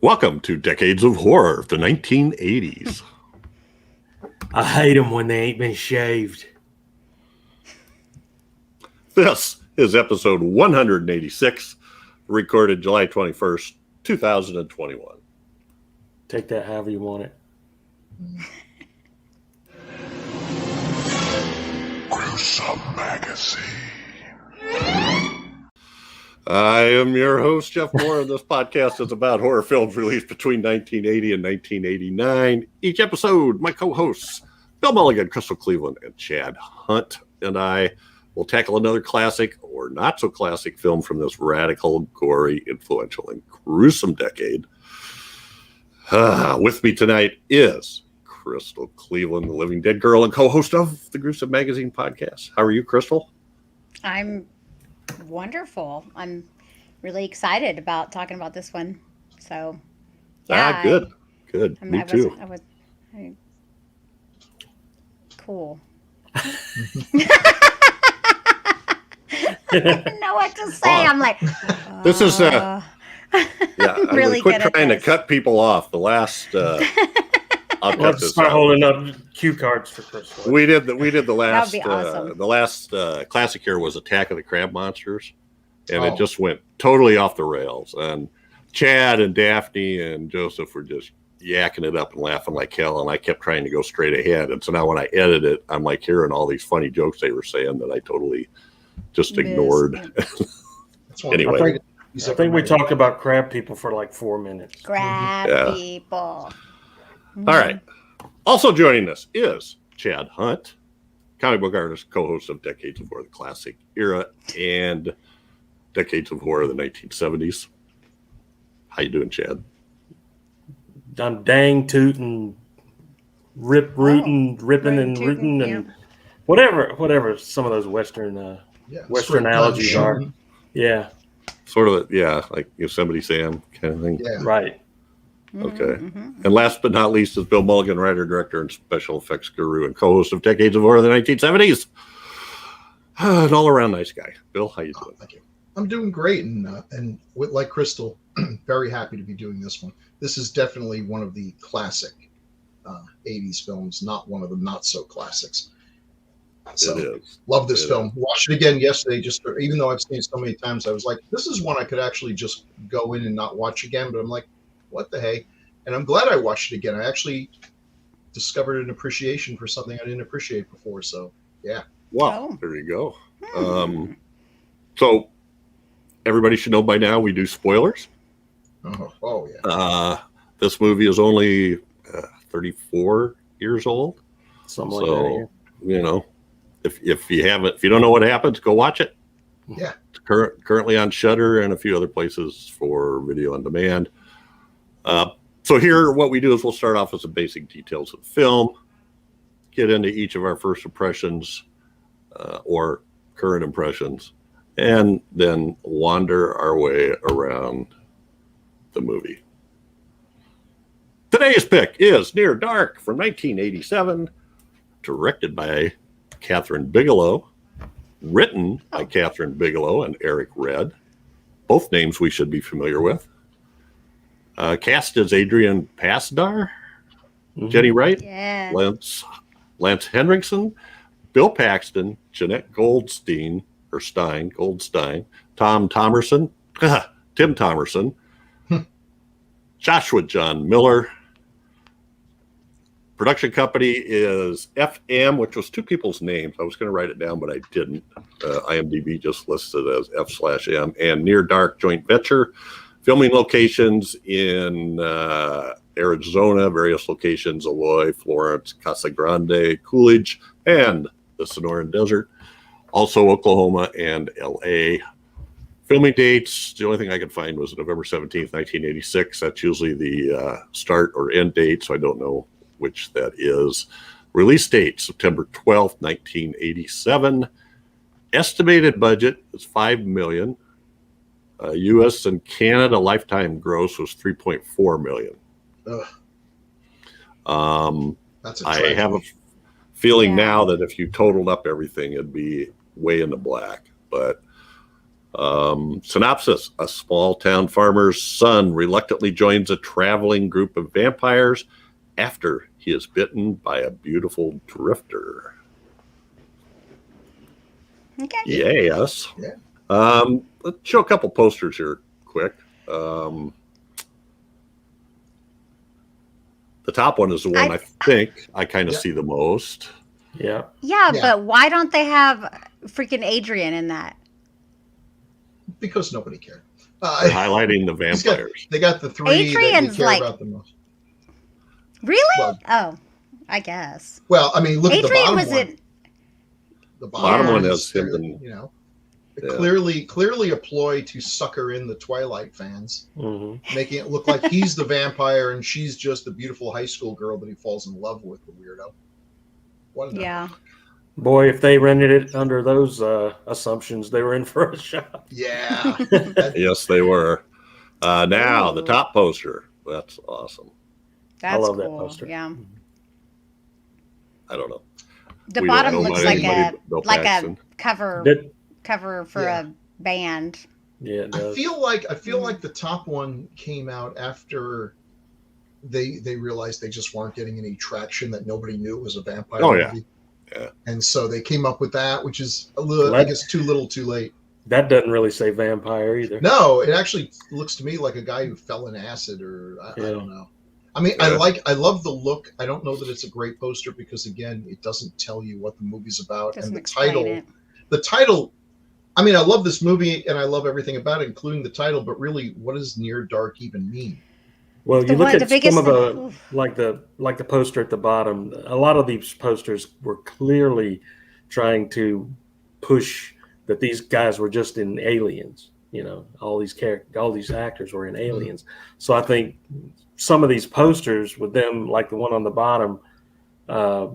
Welcome to Decades of Horror, the 1980s. I hate them when they ain't been shaved. This is episode 186, recorded July 21st, 2021. Take that however you want it. Gruesome Magazine. I am your host, Jeff Mohr, and this podcast is about horror films released between 1980 and 1989. Each episode, my co-hosts, Bill Mulligan, Crystal Cleveland, and Chad Hunt, and I will tackle another classic or not-so-classic film from this radical, gory, influential, and gruesome decade. With me tonight is Crystal Cleveland, the living dead girl and co-host of the Gruesome Magazine podcast. How are you, Crystal? I'm wonderful. I'm really excited about talking about this one. So, yeah. Good. Me too. Cool. I don't know what to say. I'm like, this is I'm really quit good trying at to cut people off. The last I'll cut Let's this start out. holding up cue cards for Crystal. We did the last That would be awesome. The last classic here was Attack of the Crab Monsters, and it just went totally off the rails. And Chad and Daphne and Joseph were just yakking it up and laughing like hell, and I kept trying to go straight ahead. And so now when I edit it, I'm like hearing all these funny jokes they were saying that I totally just ignored. Anyway, I think we talked about crab people for like 4 minutes. crab people. All right. Also joining us is Chad Hunt, comic book artist, co-host of Decades of Horror, the classic era, and Decades of Horror, the 1970s. How you doing, Chad? I'm dang tootin', ripping and rooting and whatever some of those Western analogies are. Yeah. Sort of, like Yosemite Sam kind of thing. Yeah. Right. Okay. And last but not least is Bill Mulligan, writer, director, and special effects guru, and co-host of Decades of Horror, the 1970s. An all-around nice guy. Bill, how you doing? Thank you. I'm doing great, and with, like Crystal, very happy to be doing this one. This is definitely one of the classic 80s films, not one of the not-so-classics. So, It is. Love this film. Watched it again yesterday, even though I've seen it so many times, I was like, this is one I could actually just go in and not watch again, but I'm like, what the hey? And I'm glad I watched it again. I actually discovered an appreciation for something I didn't appreciate before. So, yeah. Wow. There you go. So everybody should know by now we do spoilers. Oh yeah. This movie is only 34 years old. Something like that. You know, if you don't know what happens, go watch it. Yeah. It's currently on Shudder and a few other places for video on demand. So here, what we do is we'll start off with some basic details of the film, get into each of our first impressions or current impressions, and then wander our way around the movie. Today's pick is Near Dark from 1987, directed by Kathryn Bigelow, written by Kathryn Bigelow and Eric Red, both names we should be familiar with. Cast as Adrian Pasdar, Jenny Wright, Yeah. Lance Henriksen, Bill Paxton, Jenette Goldstein, Tom Thomerson, Tim Thomerson, Joshua John Miller. Production company is FM, which was two people's names. I was going to write it down, but I didn't. IMDb just listed it as F/M, and Near Dark joint venture. Filming locations in Arizona, various locations, Eloy, Florence, Casa Grande, Coolidge, and the Sonoran Desert. Also Oklahoma and L.A. Filming dates, the only thing I could find was November 17th, 1986. That's usually the start or end date, so I don't know which that is. Release date, September 12th, 1987. Estimated budget is $5 million. U.S. and Canada lifetime gross was $3.4 million. That's I have a feeling now that if you totaled up everything, it'd be way in the black. But Synopsis: a small town farmer's son reluctantly joins a traveling group of vampires after he is bitten by a beautiful drifter. Okay. Yes. Yeah. Let's show a couple posters here quick. The top one is the one I think I kind of see the most. Yeah. Yeah, but why don't they have freaking Adrian in that? Because nobody cared. They're highlighting the vampires. They got the three Adrian's that you care about the most. Really? Well, oh, I guess. Well, I mean, look at the Adrian bottom was one. it. The bottom one is has him and, you know, clearly a ploy to sucker in the Twilight fans, making it look like he's the vampire and she's just the beautiful high school girl that he falls in love with, the weirdo. What Boy, if they rented it under those assumptions, they were in for a shock. Yeah. Yes, they were. Now, the top poster. That's awesome. That's I love cool. that poster. Yeah. I don't know. The bottom looks like a cover for a band. Yeah, it does. I feel like the top one came out after they realized they just weren't getting any traction, that nobody knew it was a vampire movie. Yeah. And so they came up with that, which is a little, I guess, too little, too late. That doesn't really say vampire either. No, it actually looks to me like a guy who fell in acid, or I don't know. I mean, I love the look. I don't know that it's a great poster because, again, it doesn't tell you what the movie's about. And the title, I mean, I love this movie and I love everything about it, including the title, but really, what does Near Dark even mean? Well, you look at some of the like the poster at the bottom. A lot of these posters were clearly trying to push that these guys were just in Aliens. You know, all these actors were in Aliens. So I think some of these posters with them, like the one on the bottom, I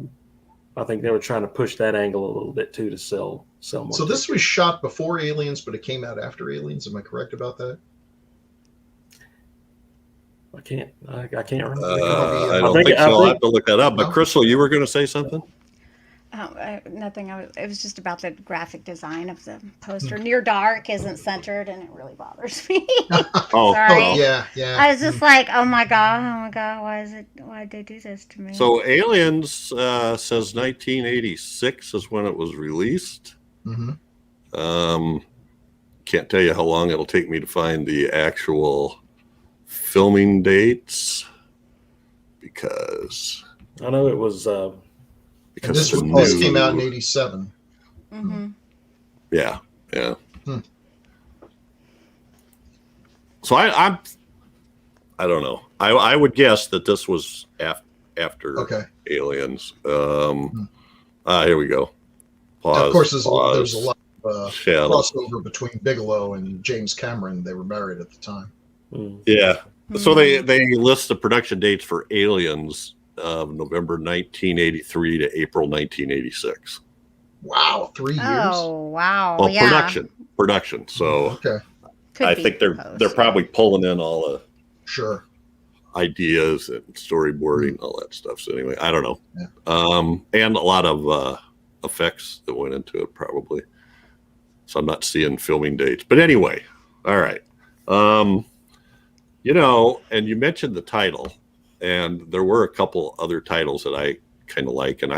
think they were trying to push that angle a little bit too to sell more. So this was shot before Aliens, but it came out after Aliens. Am I correct about that? I can't remember. I don't think so. I'll have to look that up. But Crystal, you were going to say something? Nothing. It was just about the graphic design of the poster. Near Dark isn't centered, and it really bothers me. Sorry. Yeah. I was just like, oh my god, why'd they do this to me? So Aliens says 1986 is when it was released. Can't tell you how long it'll take me to find the actual filming dates, because I know it was this came out in 87. Yeah. So I don't know. I would guess that this was after Aliens. Here we go. Pause. Of course, there's a lot of crossover between Bigelow and James Cameron. They were married at the time. Yeah. So they list the production dates for Aliens of November 1983 to April 1986. Wow, 3 years. Oh wow! Well, production. So I think they're probably pulling in all the ideas and storyboarding, all that stuff. So anyway, I don't know. And a lot of effects that went into it probably. So I'm not seeing filming dates. But anyway, all right. You know, and you mentioned the title, and there were a couple other titles that I kind of like, and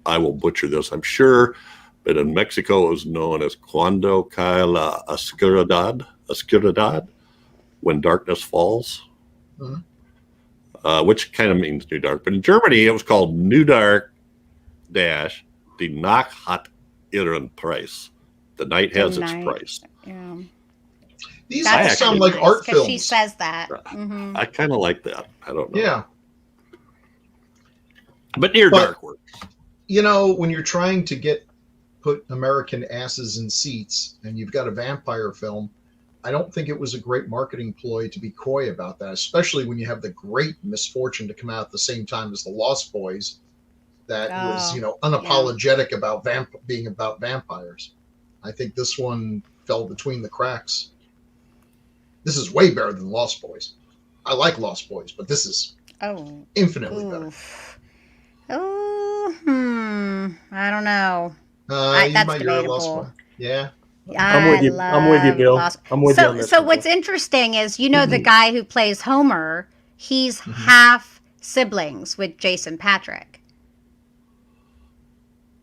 I will butcher this, I'm sure, but in Mexico it was known as Cuando Cae la Oscuridad, When Darkness Falls, which kind of means New Dark. But in Germany it was called New Dark dash Die Nacht hat ihren Preis. The night has its price. Yeah. These all sound like art films. She says that. I kind of like that. I don't know. Yeah. But Near Dark works. You know, when you're trying to put American asses in seats and you've got a vampire film, I don't think it was a great marketing ploy to be coy about that, especially when you have the great misfortune to come out at the same time as The Lost Boys that was, you know, unapologetic about being about vampires. I think this one fell between the cracks. This is way better than Lost Boys. I like Lost Boys, but this is infinitely better. I don't know. You That's might debatable. Lost Boy. Yeah. I'm with you. I'm with you, Bill. I'm with you on this. So what's interesting is, the guy who plays Homer, he's half siblings with Jason Patrick,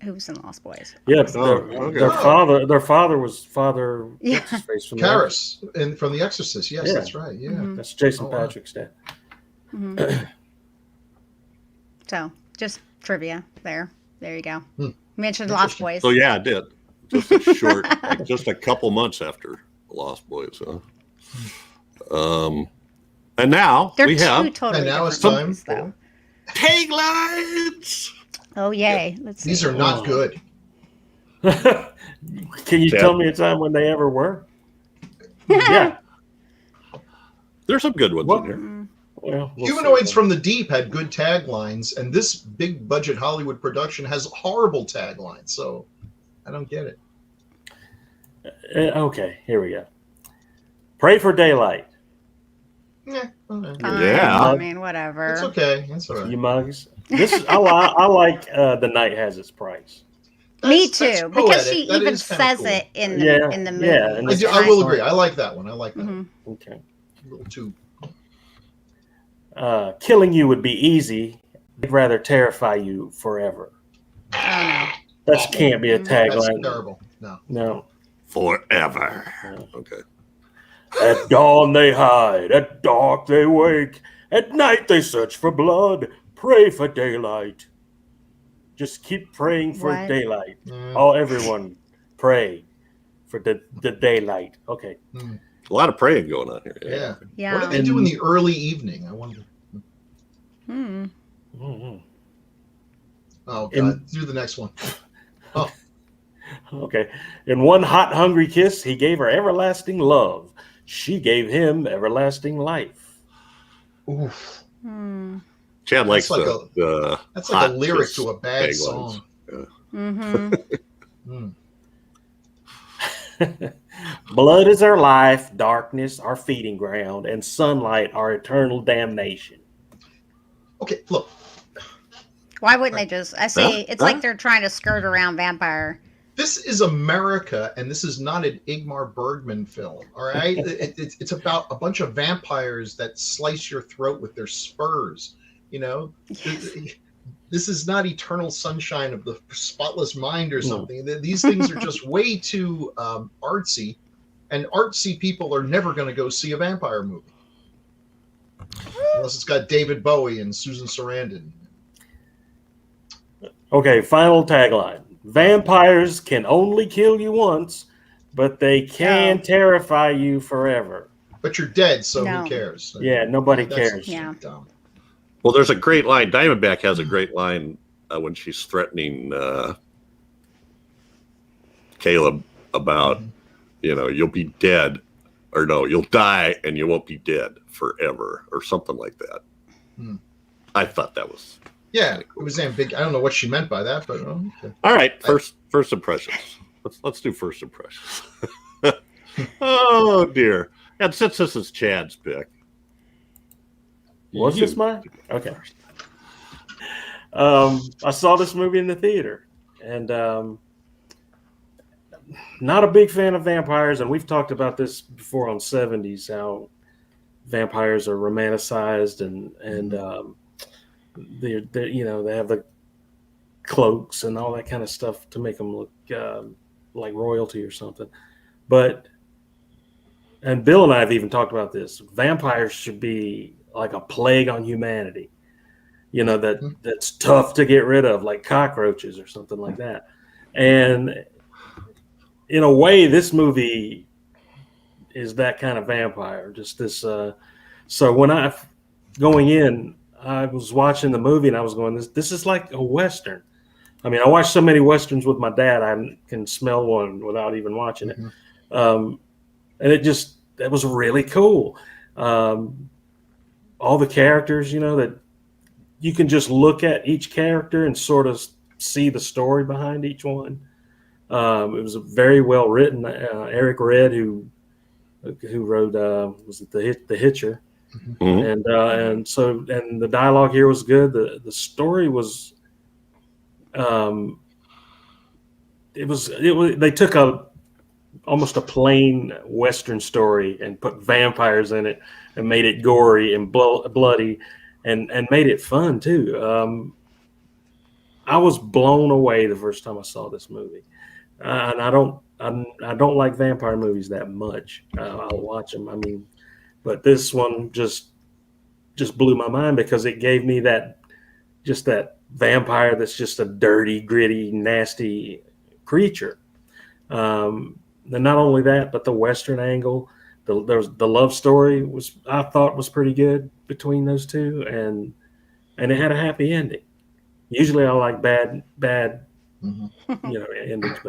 who was in Lost Boys. Yeah, their father was Father. Yeah. What's his face from Karras, and from The Exorcist. Yes, that's right. Yeah, that's Jason Patrick's dad. So just trivia there. There you go. Mentioned Lost Boys. So yeah, I did. Just a short, just a couple months after Lost Boys. And now They're we have. Totally and now it's different time movies, for taglines. Oh yay! Let's see. These are not good. Can you tell me a time when they ever were? Yeah, there's some good ones in there. Well, Humanoids from the Deep had good taglines, and this big budget Hollywood production has horrible taglines. So I don't get it. Okay, here we go. Pray for daylight. Yeah, okay. Fine. Yeah. I mean, whatever. It's okay. That's all right. You mugs. I like the night has its price. Me That's too, poetic. because she That even is kinda says cool. it in the movie. Yeah, and I will agree. I like that one. I like that. Mm-hmm. Okay. A little too. Killing you would be easy. I'd rather terrify you forever. Oh no. That can't be a That's tagline. terrible. No. Forever. Okay. At dawn they hide, at dark they wake, at night they search for blood, pray for daylight. Just keep praying for What? daylight. Yeah. Oh, everyone, pray for the daylight. Okay. A lot of praying going on here. Yeah. Yeah. What do they do in the early evening? I wonder. Mm-hmm. Oh God! Do the next one. Oh. Okay. In one hot, hungry kiss, he gave her everlasting love. She gave him everlasting life. Oof. Chad likes That's the That's like a hot lyric kiss to a bad taglines. song. Blood is our life, darkness our feeding ground, and sunlight our eternal damnation. Okay, look. Why wouldn't they just? I see. It's like they're trying to skirt around vampire. This is America, and this is not an Ingmar Bergman film. All right, it's about a bunch of vampires that slice your throat with their spurs. Yes. This is not Eternal Sunshine of the Spotless Mind or something. These things are just way too artsy, and artsy people are never going to go see a vampire movie unless it's got David Bowie and Susan Sarandon. Okay, final tagline. Vampires can only kill you once, but they can terrify you forever. But you're dead, so who cares? Yeah, nobody cares. Yeah. Dumb. Well, there's a great line. Diamondback has a great line when she's threatening Caleb about, you'll be dead, or no, you'll die and you won't be dead forever, or something like that. I thought that was. Yeah, it was ambiguous. I don't know what she meant by that, but okay. All right, first impressions. Let's do first impressions. Oh dear! And since this is Chad's pick, was this mine? Okay. I saw this movie in the theater, and not a big fan of vampires. And we've talked about this before on 70s, how vampires are romanticized and they have the cloaks and all that kind of stuff to make them look like royalty or something. And Bill and I have even talked about this. Vampires should be like a plague on humanity, that's tough to get rid of, like cockroaches or something like that. And in a way, this movie is that kind of vampire. Just this. So when going in, I was watching the movie and I was going, this is like a Western. I mean, I watched so many Westerns with my dad, I can smell one without even watching it. And it was really cool. All the characters, that you can just look at each character and sort of see the story behind each one. It was very well written. Eric Red, who wrote, was it The Hitcher? And the dialogue here was good. The story was, they took almost a plain Western story and put vampires in it and made it gory and bloody and made it fun too. I was blown away the first time I saw this movie, and I don't like vampire movies that much. I'll watch them. I mean, but this one just blew my mind because it gave me that vampire that's just a dirty, gritty, nasty creature. And not only that, but the Western angle, the love story I thought was pretty good between those two, and it had a happy ending. Usually I like bad endings,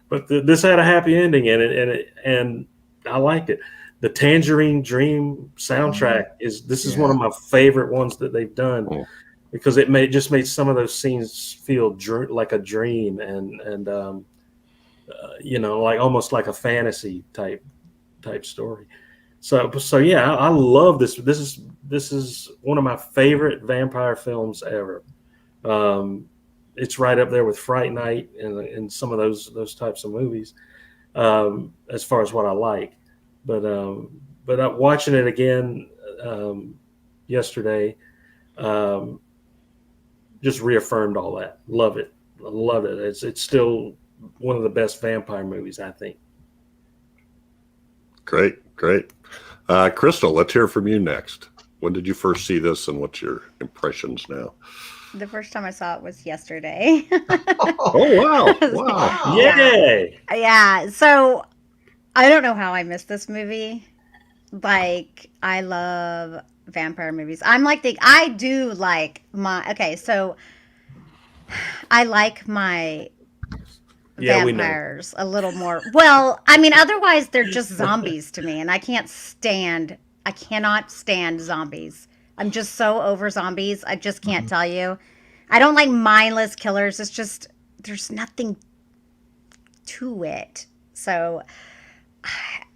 but this had a happy ending in it, and I liked it. The Tangerine Dream soundtrack is one of my favorite ones that they've done, because it just made some of those scenes feel like a dream and like almost like a fantasy type story. So yeah, I love this. This is one of my favorite vampire films ever. It's right up there with Fright Night and some of those types of movies, as far as what I like. But watching it again yesterday, just reaffirmed all that. Love it. I love it. It's still one of the best vampire movies, I think. Great. Crystal, let's hear from you next. When did you first see this, and what's your impressions now? The first time I saw it was yesterday. Oh, wow. Yay! Yeah. So I don't know how I missed this movie. Like, I love vampire movies. I like my vampires a little more. Well, I mean, otherwise they're just zombies to me, and I cannot stand zombies. I'm just so over zombies. I just can't tell you. I don't like mindless killers. It's just, there's nothing to it. So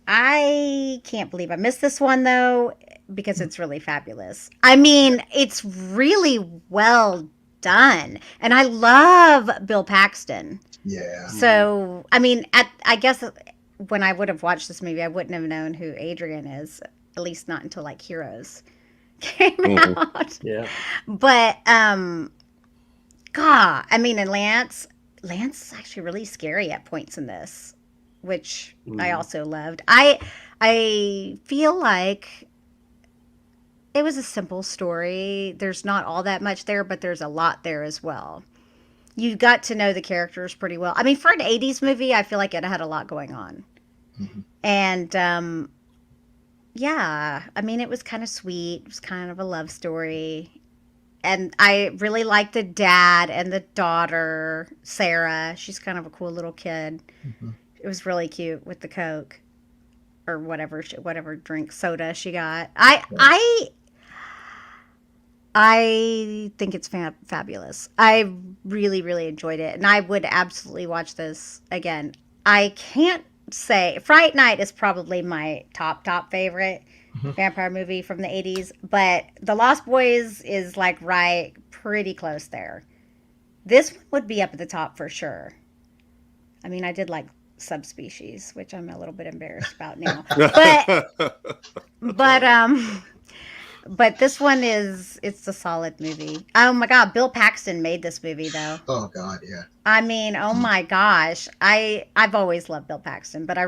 I can't believe I missed this one, though, because it's really fabulous. I mean, it's really well done. And I love Bill Paxton. Yeah. So, I mean, I guess when I would have watched this movie, I wouldn't have known who Adrian is, at least not until like Heroes came out. Yeah. But God, I mean, and Lance is actually really scary at points in this, which I also loved. I feel like it was a simple story. There's not all that much there, but there's a lot there as well. You got to know the characters pretty well. I mean, for an 80s movie, I feel like it had a lot going on. And yeah, I mean, it was kind of sweet. It was kind of a love story. And I really liked the dad and the daughter, Sarah. She's kind of a cool little kid. It was really cute with the Coke or whatever drink soda she got. I think it's fabulous. I really, really enjoyed it, and I would absolutely watch this again. I can't say Fright Night is probably my top favorite vampire movie from the 80s, but The Lost Boys is like right pretty close there. This one would be up at the top for sure. I mean, I did like Subspecies, which I'm a little bit embarrassed about now. But this one it's a solid movie. Oh my God, Bill Paxton made this movie though. Oh God, yeah. I mean, oh my gosh. I've always loved Bill Paxton, but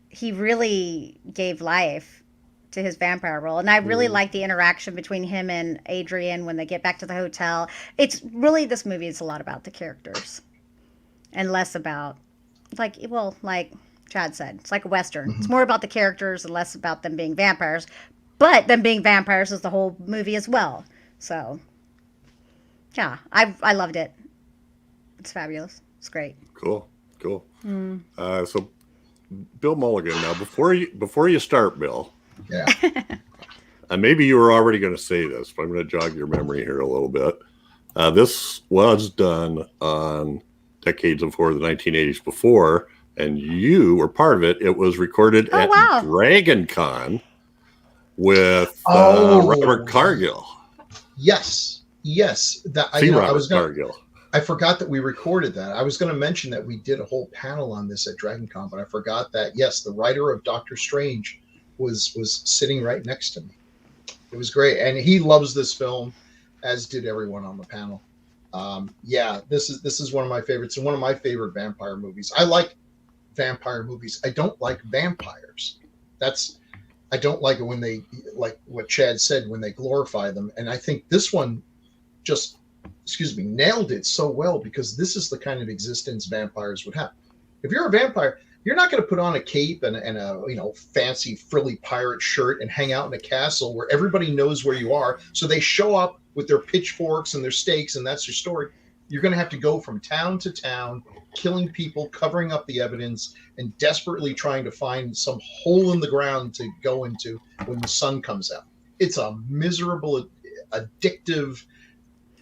he really gave life to his vampire role. And I really like the interaction between him and Adrian when they get back to the hotel. It's really, this movie is a lot about the characters and less about like Chad said, it's like a Western. It's more about the characters and less about them being vampires. But them being vampires is the whole movie as well. So, yeah, I loved it. It's fabulous. It's great. Cool. So, Bill Mulligan. Now, before you start, Bill. Yeah. Maybe you were already going to say this, but I'm going to jog your memory here a little bit. This was done on decades before the 1980s before, and you were part of it. It was recorded at Dragon Con with Robert Cargill. Yes. That I was Cargill. I forgot that we recorded that. I was going to mention that we did a whole panel on this at DragonCon, but I forgot that, yes, the writer of Doctor Strange was sitting right next to me. It was great. And he loves this film, as did everyone on the panel. This is one of my favorites and one of my favorite vampire movies. I like vampire movies. I don't like vampires. I don't like it when they, like what Chad said, when they glorify them. And I think this one just, nailed it so well, because this is the kind of existence vampires would have. If you're a vampire, you're not going to put on a cape and a fancy frilly pirate shirt and hang out in a castle where everybody knows where you are. So they show up with their pitchforks and their stakes, and that's your story. You're going to have to go from town to town, killing people, covering up the evidence, and desperately trying to find some hole in the ground to go into when the sun comes out. It's a miserable, addictive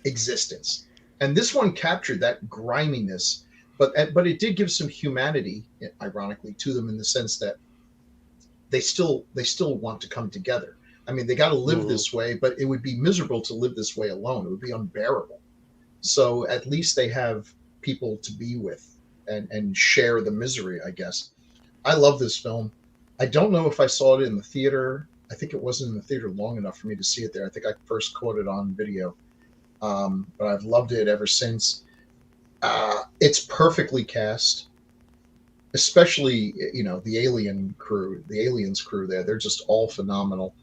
existence. And this one captured that griminess, but it did give some humanity, ironically, to them, in the sense that they still want to come together. I mean, they got to live this way, but it would be miserable to live this way alone. It would be unbearable. So at least they have people to be with and share the misery, I guess. I love this film. I don't know if I saw it in the theater. I think it wasn't in the theater long enough for me to see it there. I think I first caught it on video. But I've loved it ever since. It's perfectly cast, especially, the aliens crew there. They're just all phenomenal.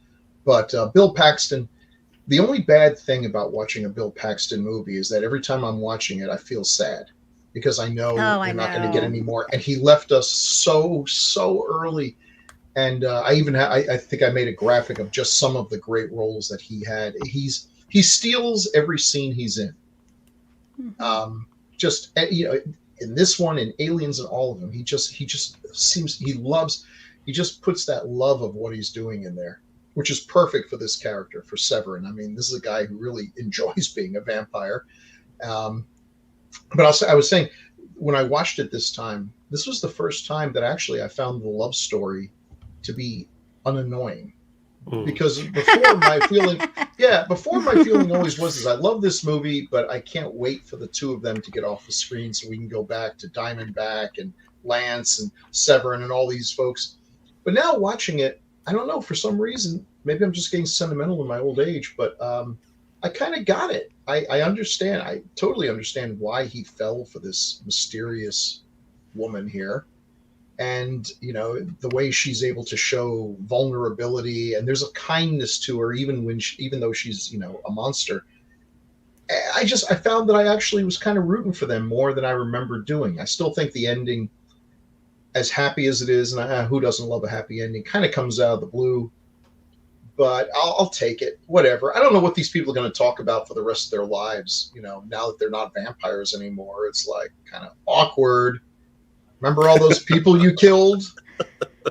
But Bill Paxton, the only bad thing about watching a Bill Paxton movie is that every time I'm watching it, I feel sad, because I know we're not going to get any more. And he left us so early. And I think I made a graphic of just some of the great roles that he had. He steals every scene he's in. In this one, in Aliens, and all of them, he just puts that love of what he's doing in there, which is perfect for this character, for Severen. I mean, this is a guy who really enjoys being a vampire. But I was saying, when I watched it this time, this was the first time that actually I found the love story to be unannoying. Because before my feeling always was is I love this movie, but I can't wait for the two of them to get off the screen so we can go back to Diamondback and Lance and Severen and all these folks. But now watching it, I don't know, for some reason, maybe I'm just getting sentimental in my old age, but I kind of got it. I understand. I totally understand why he fell for this mysterious woman here. And, the way she's able to show vulnerability, and there's a kindness to her, even though she's, a monster. I found that I actually was kind of rooting for them more than I remember doing. I still think the ending, as happy as it is, and who doesn't love a happy ending, kind of comes out of the blue. But I'll take it, whatever. I don't know what these people are going to talk about for the rest of their lives. Now that they're not vampires anymore, it's like kind of awkward. Remember all those people you killed?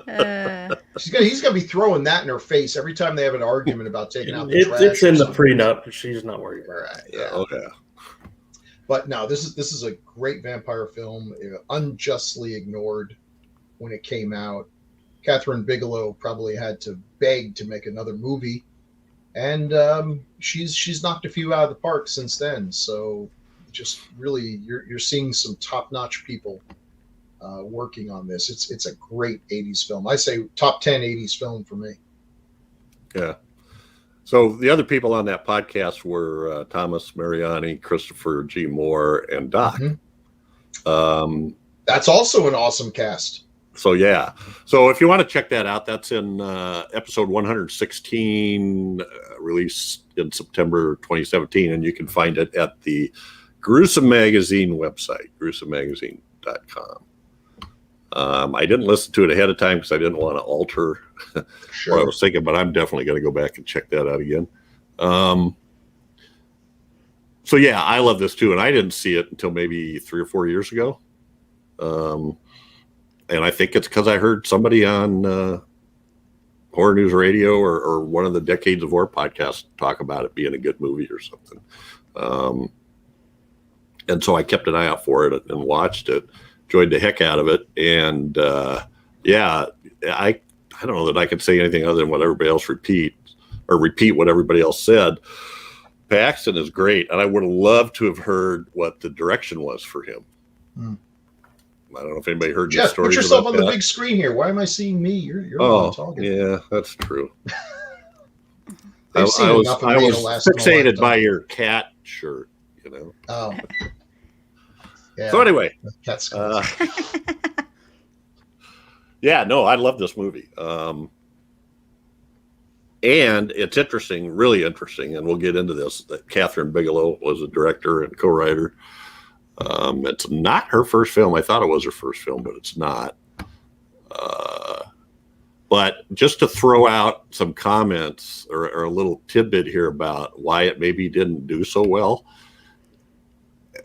He's gonna be throwing that in her face every time they have an argument about taking out the trash. It's in the prenup. She's not worried about it. Right, yeah. Okay. But no, this is a great vampire film, unjustly ignored when it came out. Kathryn Bigelow probably had to beg to make another movie, and she's knocked a few out of the park since then. So just really, you're seeing some top-notch people working on this. It's a great 80s film. I say top 10 80s film for me. Yeah. So the other people on that podcast were Thomas Mariani, Christopher G. Mohr, and Doc. Mm-hmm. That's also an awesome cast. So yeah. So if you want to check that out, that's in episode 116, released in September 2017, and you can find it at the Gruesome Magazine website, gruesomemagazine.com. I didn't listen to it ahead of time because I didn't want to alter what I was thinking, but I'm definitely going to go back and check that out again. So yeah, I love this too, and I didn't see it until maybe 3 or 4 years ago. And I think it's because I heard somebody on Horror News Radio or one of the Decades of Horror podcasts talk about it being a good movie or something. And so I kept an eye out for it and watched it. Enjoyed the heck out of it, and I don't know that I can say anything other than what everybody else repeat what everybody else said. Paxton is great, and I would have loved to have heard what the direction was for him. I don't know if anybody heard Jeff, the story. Put yourself on the big screen here. Why am I seeing me? You're talking. Yeah, that's true. I was fixated by your cat shirt, you know. Oh. Yeah. So anyway, yeah, no, I love this movie. And it's interesting, really interesting, and we'll get into this, that Kathryn Bigelow was a director and co-writer. It's not her first film. I thought it was her first film, but it's not. But just to throw out some comments or a little tidbit here about why it maybe didn't do so well.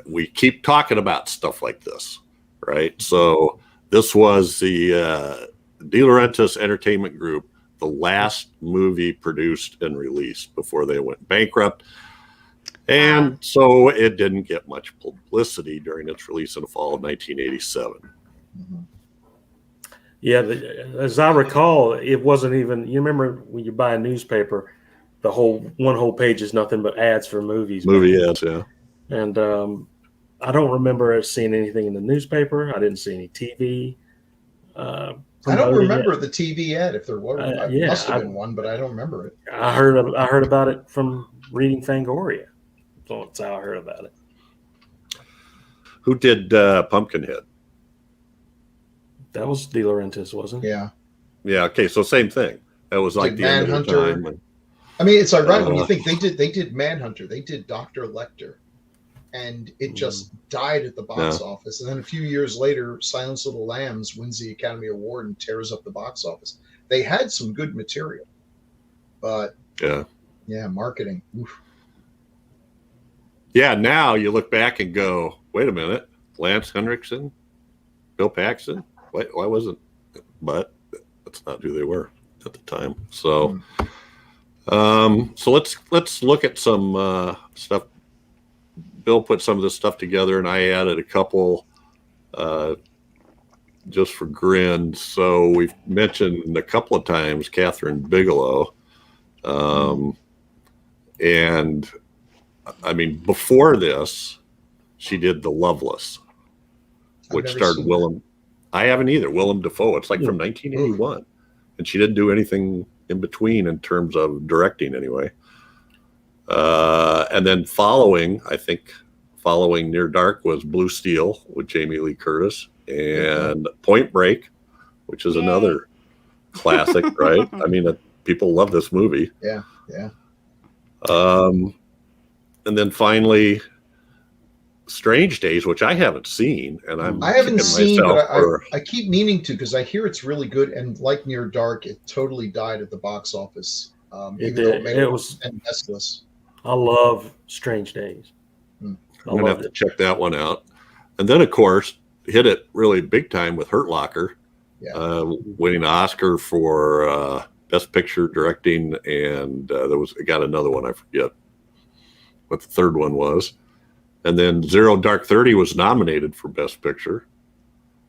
We keep talking about stuff like this, right? So this was the De Laurentiis Entertainment Group, the last movie produced and released before they went bankrupt. And so it didn't get much publicity during its release in the fall of 1987. Yeah, as I recall, it wasn't even, you remember when you buy a newspaper, one whole page is nothing but ads for movies. Movie ads, yeah. And I don't remember seeing anything in the newspaper. I didn't see any TV. I don't remember the TV ad. If there were, must have been one, but I don't remember it. I heard about it from reading Fangoria. So that's how I heard about it. Who did Pumpkinhead? That was De Laurentiis, wasn't it? Yeah. Yeah. Okay. So same thing. That was like the Manhunter. End of the time. I mean, it's ironic when you think they did Manhunter, they did Dr. Lecter, and it just died at the box office. And then a few years later, Silence of the Lambs wins the Academy Award and tears up the box office. They had some good material, but marketing. Oof. Yeah. Now you look back and go, wait a minute, Lance Henriksen, Bill Paxton. Why wasn't? But that's not who they were at the time. So, so let's look at some stuff. Bill put some of this stuff together, and I added a couple just for grins. So we've mentioned a couple of times Kathryn Bigelow, and I mean before this, she did The Loveless, which starred Willem. I haven't either. Willem Dafoe. It's like from 1981, and she didn't do anything in between in terms of directing, anyway. And then following Near Dark was Blue Steel with Jamie Lee Curtis, and Point Break, which is another classic, right? I mean, people love this movie. Yeah. And then finally, Strange Days, which I haven't seen, and I haven't seen, but I keep meaning to, because I hear it's really good. And like Near Dark, it totally died at the box office. It was fantastic. I love Strange Days. I'm gonna have to check that one out. And then, of course, hit it really big time with Hurt Locker, winning an Oscar for Best Picture Directing, and it got another one, I forget what the third one was. And then Zero Dark 30 was nominated for Best Picture.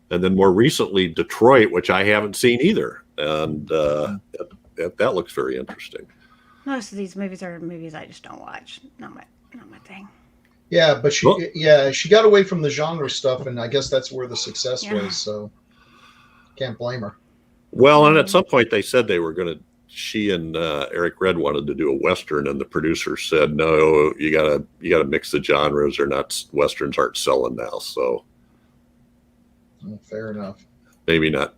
And then more recently, Detroit, which I haven't seen either. And that looks very interesting. Most of these movies are movies I just don't watch. Not my thing. Yeah, but she got away from the genre stuff, and I guess that's where the success was. So can't blame her. Well, and at some point they said they were going to. She and Eric Red wanted to do a Western, and the producer said, "No, you gotta mix the genres, or not. Westerns aren't selling now." So, fair enough. Maybe not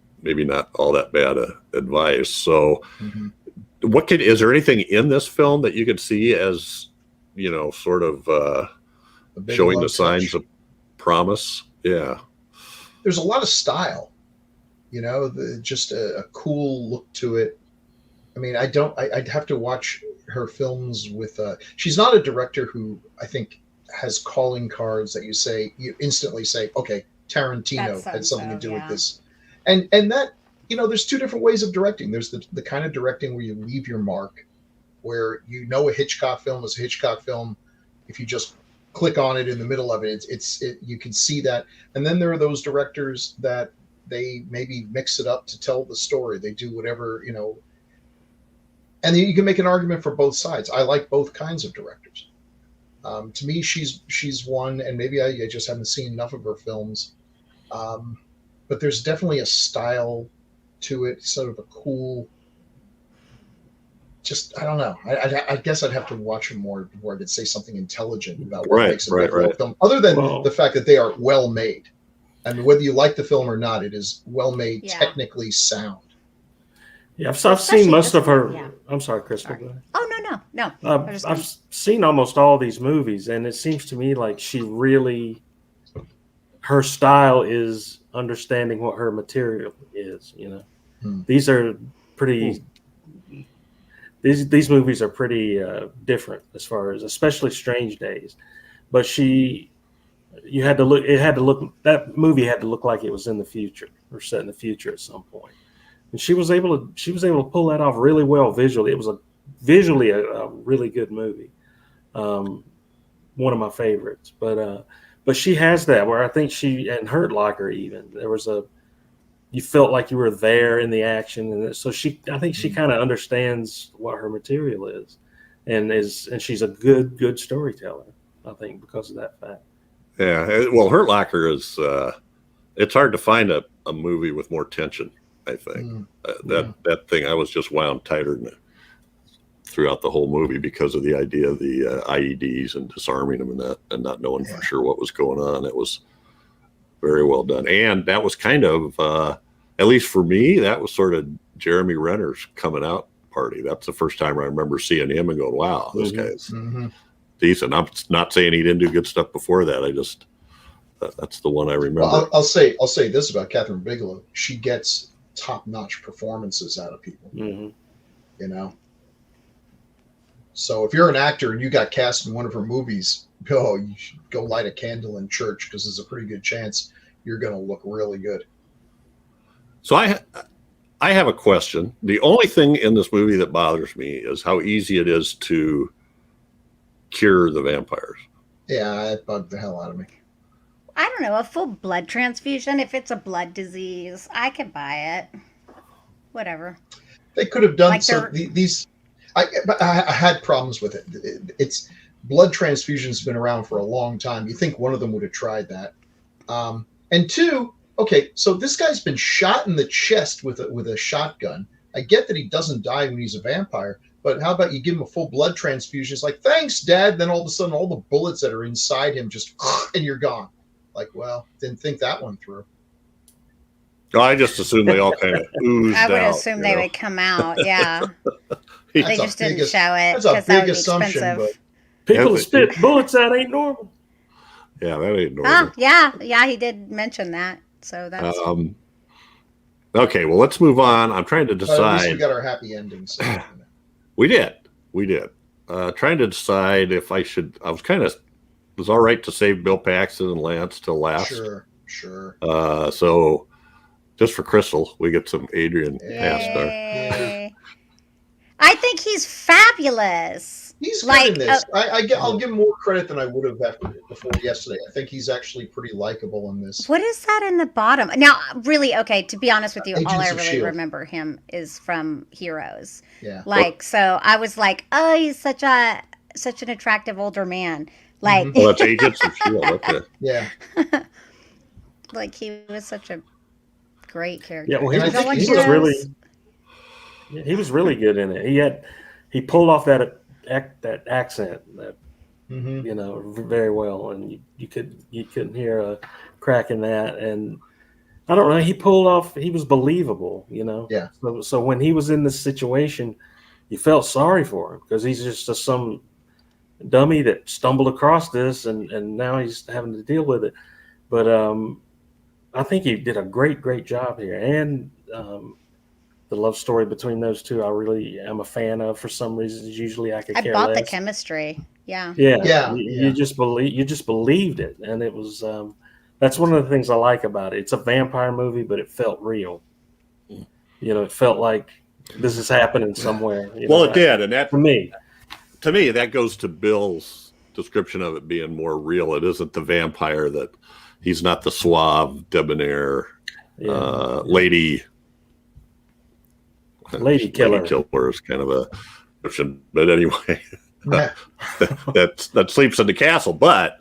all that bad advice. So, is there anything in this film that you could see as, sort of showing the signs of promise? Yeah, there's a lot of style. Just a cool look to it. I mean, I'd have to watch her films with, she's not a director who I think has calling cards that you instantly say, okay, Tarantino had something to do with this. And that, there's two different ways of directing. There's the kind of directing where you leave your mark, where a Hitchcock film is a Hitchcock film. If you just click on it in the middle of it, you can see that. And then there are those directors that they maybe mix it up to tell the story. They do whatever, and you can make an argument for both sides. I like both kinds of directors. To me, she's one, and maybe I just haven't seen enough of her films. But there's definitely a style to it, sort of a cool. Just I don't know. I guess I'd have to watch them more before I could say something intelligent about what makes a good film, other than the fact that they are well made. I mean, whether you like the film or not, it is well made, technically sound. Yeah, I've seen most of her. Yeah. I'm sorry, Chris. Oh, no. I've seen almost all these movies, and it seems to me like her style is understanding what her material is. These are pretty. These movies are pretty different as far as, especially Strange Days, but that movie had to look like it was in the future or set in the future at some point. And she was able to pull that off really well visually. It was visually a really good movie, one of my favorites. But she has that where I think she and Hurt Locker even there was you felt like you were there in the action, and so I think she kind of understands what her material is, and she's a good storyteller. I think because of that fact. Yeah, well, Hurt Locker is it's hard to find a movie with more tension. I think that thing I was just wound tighter throughout the whole movie because of the idea of the IEDs and disarming them and not knowing for sure what was going on. It was very well done, and that was kind of at least for me, that was sort of Jeremy Renner's coming out party. That's the first time I remember seeing him and going, "Wow, this guy's decent." I'm not saying he didn't do good stuff before that. That's the one I remember. Well, I'll say this about Kathryn Bigelow: she gets top-notch performances out of people. So if you're an actor and you got cast in one of her movies, you should go light a candle in church, because there's a pretty good chance you're going to look really good. So I have a question. The only thing in this movie that bothers me is how easy it is to cure the vampires. Yeah, it bugged the hell out of me. I don't know, a full blood transfusion, if it's a blood disease, I could buy it. Whatever. They could have done these. I had problems with it. It's blood transfusions been around for a long time. You think one of them would have tried that. And two, okay, so this guy's been shot in the chest with a shotgun. I get that he doesn't die when he's a vampire, but how about you give him a full blood transfusion? It's like, thanks, Dad. Then all of a sudden, all the bullets that are inside him just, and you're gone. Like, well, didn't think that one through. I just assumed they all kind of oozed out. I would assume they would come out, yeah. They just didn't show it because that would be assumption, expensive. But people spit bullets out ain't normal. Yeah, that ain't normal. Yeah, he did mention that. So that's okay. Well, let's move on. I'm trying to decide. At least we got our happy endings. So. We did. Trying to decide if I should. Was all right to save Bill Paxton and Lance till last. Sure. So just for Crystal, we get some Adrian Pasdar. I think he's fabulous. He's good in this. I'll give him more credit than I would have before yesterday. I think he's actually pretty likable in this. What is that in the bottom? Now, really, okay, to be honest with you, all I really remember him is from Heroes. Yeah. So I was like, oh, he's such an attractive older man. Like, well, that's Agents of S.H.I.E.L.D. Okay. Yeah. Like, he was such a great character. Yeah, well, he was really good in it. He pulled off that accent very well, and you couldn't hear a crack in that. And I don't know, he was believable, Yeah. So when he was in this situation, you felt sorry for him, because he's just some dummy that stumbled across this, and now he's having to deal with it. But I think he did a great job here, and the love story between those two, I really am a fan of. For some reasons, usually I care less. The chemistry. Yeah. You just believed it, and it was. That's one of the things I like about it. It's a vampire movie, but it felt real. It felt like this is happening somewhere. It did, and that for me. To me, that goes to Bill's description of it being more real. It isn't the vampire that he's not the suave, debonair lady killer. Lady killer is kind of a description, but anyway, that sleeps in the castle. But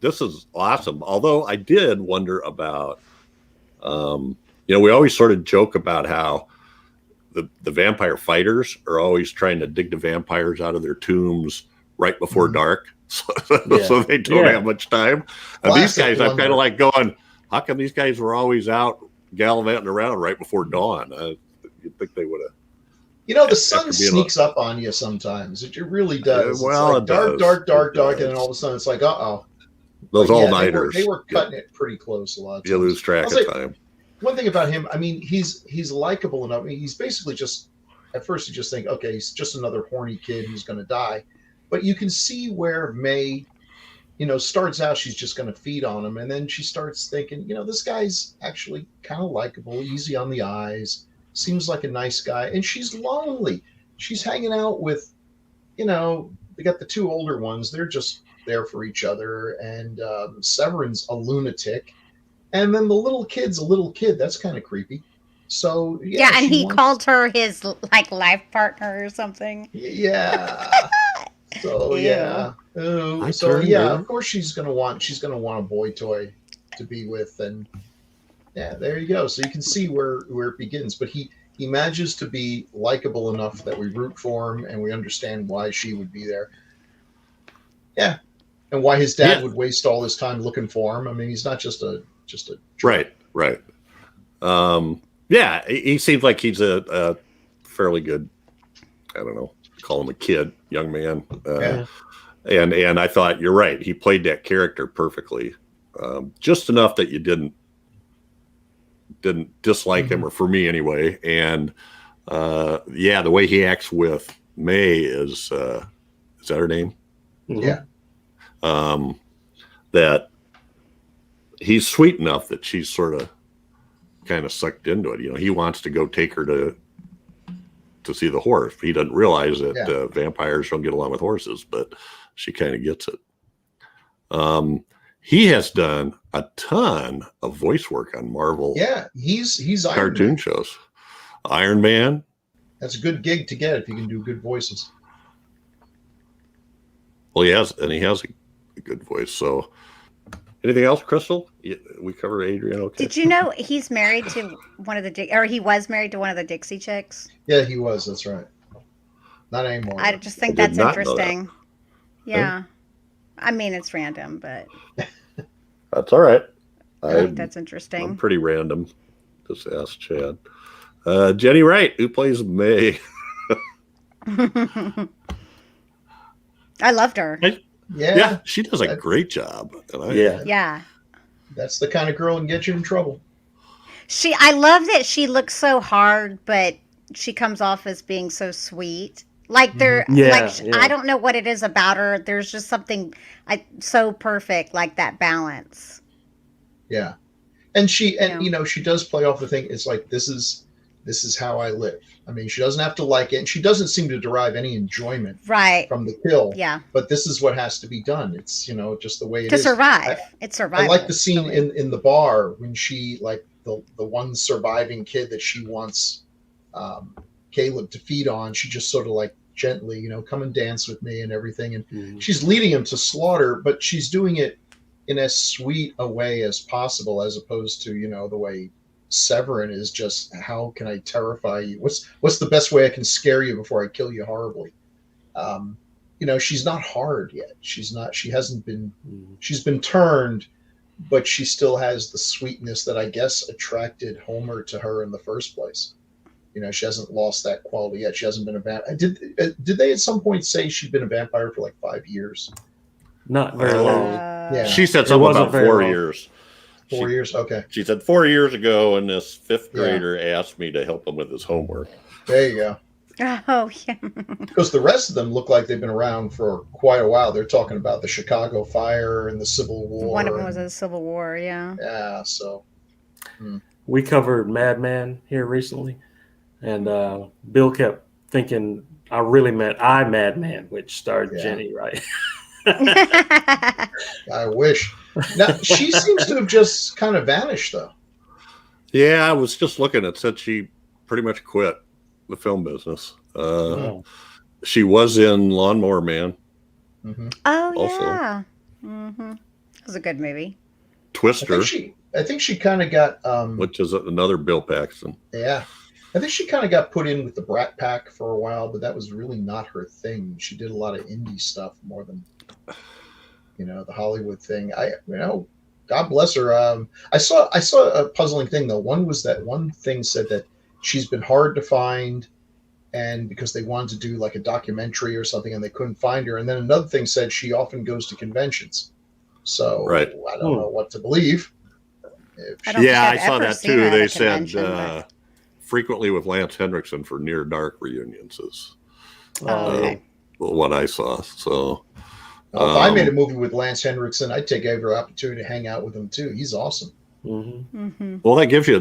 this is awesome. Although I did wonder about, we always sort of joke about how the vampire fighters are always trying to dig the vampires out of their tombs right before dark, so they don't have much time. And these guys, I'm kind of like going, how come these guys were always out gallivanting around right before dawn? You'd think they would have. The sun sneaks up on you sometimes. It really does. Well, it's like dark, and then all of a sudden it's like, Those all-nighters. They were cutting it pretty close a lot of times. You lose track of time. One thing about him, I mean, he's likable enough. I mean, he's basically just, at first you just think, okay, he's just another horny kid who's going to die. But you can see where May, starts out, she's just going to feed on him. And then she starts thinking, this guy's actually kind of likable, easy on the eyes, seems like a nice guy. And she's lonely. She's hanging out with, they got the two older ones. They're just there for each other. And Severen's a lunatic. And then the little kid's a little kid. That's kind of creepy. So, yeah. And he called her his life partner or something. Yeah. So yeah. Of course she's gonna want a boy toy to be with, and there you go. So you can see where it begins. But he manages to be likable enough that we root for him and we understand why she would be there. Yeah. And why his dad would waste all his time looking for him. I mean, he's not just a right. He seems like he's a fairly good, I don't know, call him a kid, young man. And I thought you're right. He played that character perfectly, just enough that you didn't dislike him, or for me anyway. And the way he acts with May is that her name? Yeah. That he's sweet enough that she's sort of kind of sucked into it. He wants to go take her to see the horse. He doesn't realize that vampires don't get along with horses, but she kind of gets it. He has done a ton of voice work on Marvel. Yeah, he's cartoon shows. Iron Man. That's a good gig to get if you can do good voices. Well, he has a good voice. So, anything else, Crystal? We covered Adrian. Okay. Did you know he's married to he was married to one of the Dixie Chicks? Yeah, he was. That's right. Not anymore. I just think that's interesting. Yeah. I mean, it's random, but that's all right. I think that's interesting. I'm pretty random. Just ask Chad. Jenny Wright, who plays May. I loved her. Yeah, she does a great job. Yeah. That's the kind of girl that can get you in trouble. I love that she looks so hard, but she comes off as being so sweet. Like I don't know what it is about her. There's just something so perfect, like that balance. Yeah, and she does play off the thing. It's like this is how I live. I mean, she doesn't have to like it, and she doesn't seem to derive any enjoyment from the kill. Yeah, but this is what has to be done. It's just the way it is to survive. It's survival. I like the scene in the bar when she the one surviving kid that she wants Caleb to feed on. She just sort of gently, come and dance with me and everything. And she's leading him to slaughter, but she's doing it in as sweet a way as possible, as opposed to, the way Severen is just, how can I terrify you? What's the best way I can scare you before I kill you horribly? She's not hard yet. She's been turned, but she still has the sweetness that I guess attracted Homer to her in the first place. She hasn't lost that quality yet. She hasn't been a vampire. Did they at some point say she'd been a vampire for 5 years? Not very long. Yeah. She said something about 4 years. 4 years? Okay. She said 4 years ago, and this fifth grader asked me to help him with his homework. There you go. Oh, yeah. Because the rest of them look like they've been around for quite a while. They're talking about the Chicago Fire and the Civil War. One of them was a Civil War, yeah. Yeah, so. We covered Madman here recently. And Bill kept thinking I really meant Madman, which starred Jenny, right? I wish. Now, she seems to have just kind of vanished, though. Yeah, I was just looking. It said she pretty much quit the film business. She was in Lawnmower Man. Mm-hmm. Oh Also. yeah. Mm-hmm. It was a good movie. Twister, I think she kind of got which is another Bill Paxton. Yeah, I think she kind of got put in with the Brat Pack for a while, but that was really not her thing. She did a lot of indie stuff more than the Hollywood thing. God bless her. I saw a puzzling thing though. One thing said that she's been hard to find, and because they wanted to do like a documentary or something, and they couldn't find her. And then another thing said she often goes to conventions. So Right. I don't know what to believe. I saw that too. They said frequently with Lance Henriksen for Near Dark reunions is what I saw. So if I made a movie with Lance Henriksen, I'd take every opportunity to hang out with him too. He's awesome. Mm-hmm. Mm-hmm. Well, that gives you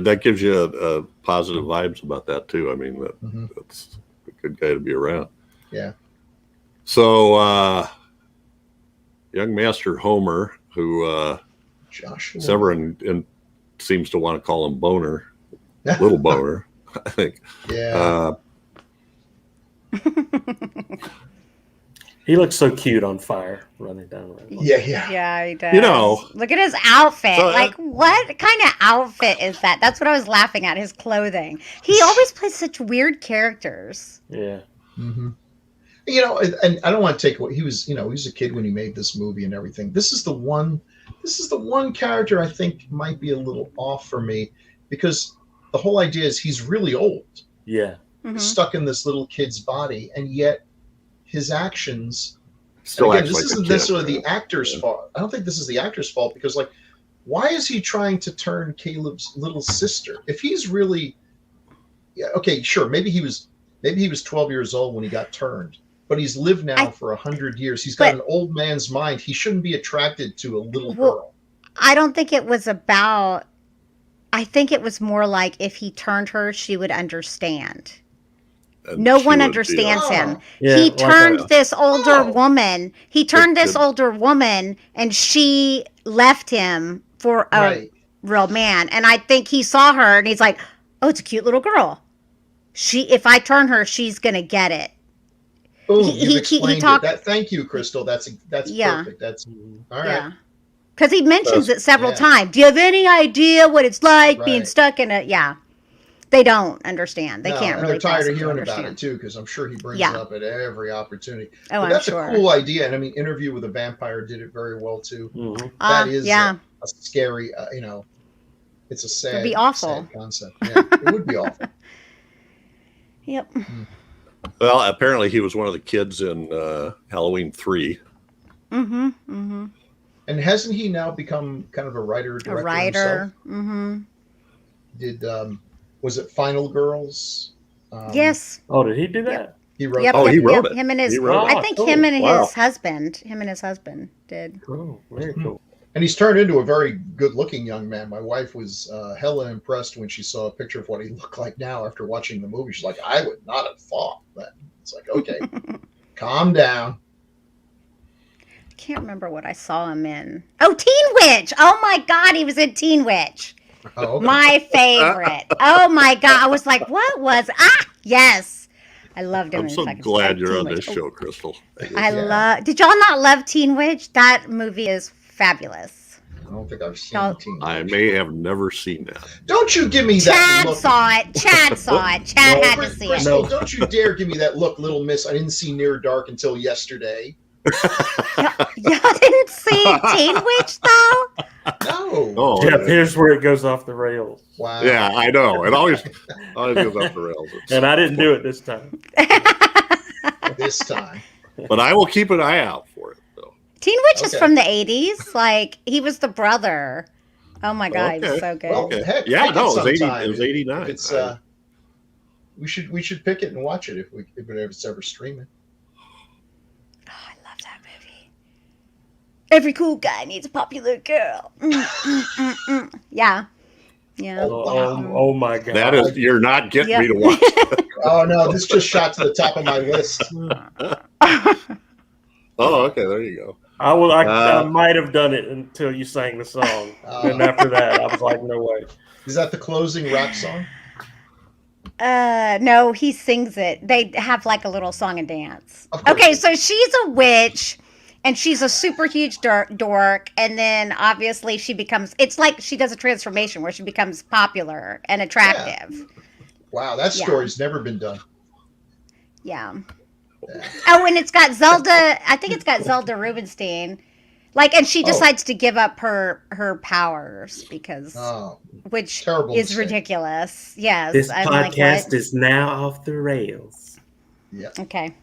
positive vibes about that too. I mean, that's a good guy to be around. Yeah. So, young Master Homer, who Joshua Severen seems to want to call him Boner, Little Boner, I think. Yeah. He looks so cute on fire running down the road. Yeah. Yeah, he does. Look at his outfit. So, what kind of outfit is that? That's what I was laughing at, his clothing. He always plays such weird characters. Yeah. Mm-hmm. And I don't want to take away. He was a kid when he made this movie and everything. This is the one character I think might be a little off for me, because the whole idea is he's really old. Yeah. Mm-hmm. Stuck in this little kid's body, and yet his actions still again, acts this like isn't necessarily the actor's fault. I don't think this is the actor's fault, because why is he trying to turn Caleb's little sister? If he's really okay, sure, maybe he was 12 years old when he got turned, but he's lived now for 100 years. He's got an old man's mind. He shouldn't be attracted to a little girl. I don't think it was about. I think it was more like if he turned her, she would understand. And no she one would understands him. Yeah, he like turned this older woman. He turned this Good. older woman, and she left him for a real man. And I think he saw her, and he's like, "Oh, it's a cute little girl. If I turn her, she's gonna get it." Oh, you've explained it. Thank you, Crystal. That's Yeah. perfect. That's all right. Yeah. Because he mentions it several times. Do you have any idea what it's like being stuck in a? Yeah. They don't understand. They can't really. They're tired of hearing about it too, because I'm sure he brings it up at every opportunity. Oh, that's I'm sure. a cool idea, and I mean, Interview with a Vampire did it very well too. Mm-hmm. That is a scary. It's a sad. It'd be awful. Sad concept. Yeah, it would be awful. Yep. Well, apparently he was one of the kids in Halloween 3. Mm-hmm. Mm-hmm. And hasn't he now become kind of a writer-director A writer. himself? Mm-hmm. Did was it Final Girls? Yes. Oh, did he do that? He wrote. He wrote it. Him and his. He wrote I it. think cool. him and Wow. his husband. Him and his husband did. Cool. Very cool. And he's turned into a very good-looking young man. My wife was hella impressed when she saw a picture of what he looked like now after watching the movie. She's like, I would not have thought that. It's like, okay, calm down. I can't remember what I saw him in. Oh, Teen Witch! Oh my God, he was in Teen Witch. Oh, okay. My favorite. Oh my God, I was like, what was? Yes, I loved him. I'm so glad you're on this show, Crystal. I love. Did y'all not love Teen Witch? That movie is fabulous. I don't think I've seen Teen Witch. I may have never seen that. Don't you give me that Chad look. saw it. Chad saw it. Chad had to see it. Crystal, don't you dare give me that look, little miss. I didn't see Near Dark until yesterday. Y'all didn't see Teen Witch though? No. Oh, Jeff, here's where it goes off the rails. Wow. yeah, I know. It always goes off the rails. And I didn't do it this time. This time. But I will keep an eye out for it, though. Teen Witch is from the 80s. Like, he was the brother. Oh my God, he was so good. Well, heck, Yeah, pick no, it was 80. sometime. It was 89. It's we should pick it and watch it if it's ever streaming. Oh, I love that movie. Every cool guy needs a popular girl. Yeah. Yeah. Oh my God. That is, you're not getting me to watch. Oh no, this just shot to the top of my list. Oh, okay, there you go. I might have done it until you sang the song, and after that, I was like, no way. Is that the closing rap song? No, he sings it. They have like a little song and dance. Okay, so she's a witch, and she's a super huge dork, and then obviously she becomes. It's like she does a transformation where she becomes popular and attractive. Yeah. Wow, that story's never been done. Yeah. Oh, and it's got Zelda. I think it's got Zelda Rubinstein. Like, and she decides to give up her powers because, which is ridiculous. Yes. This podcast is now off the rails. Yeah. Okay.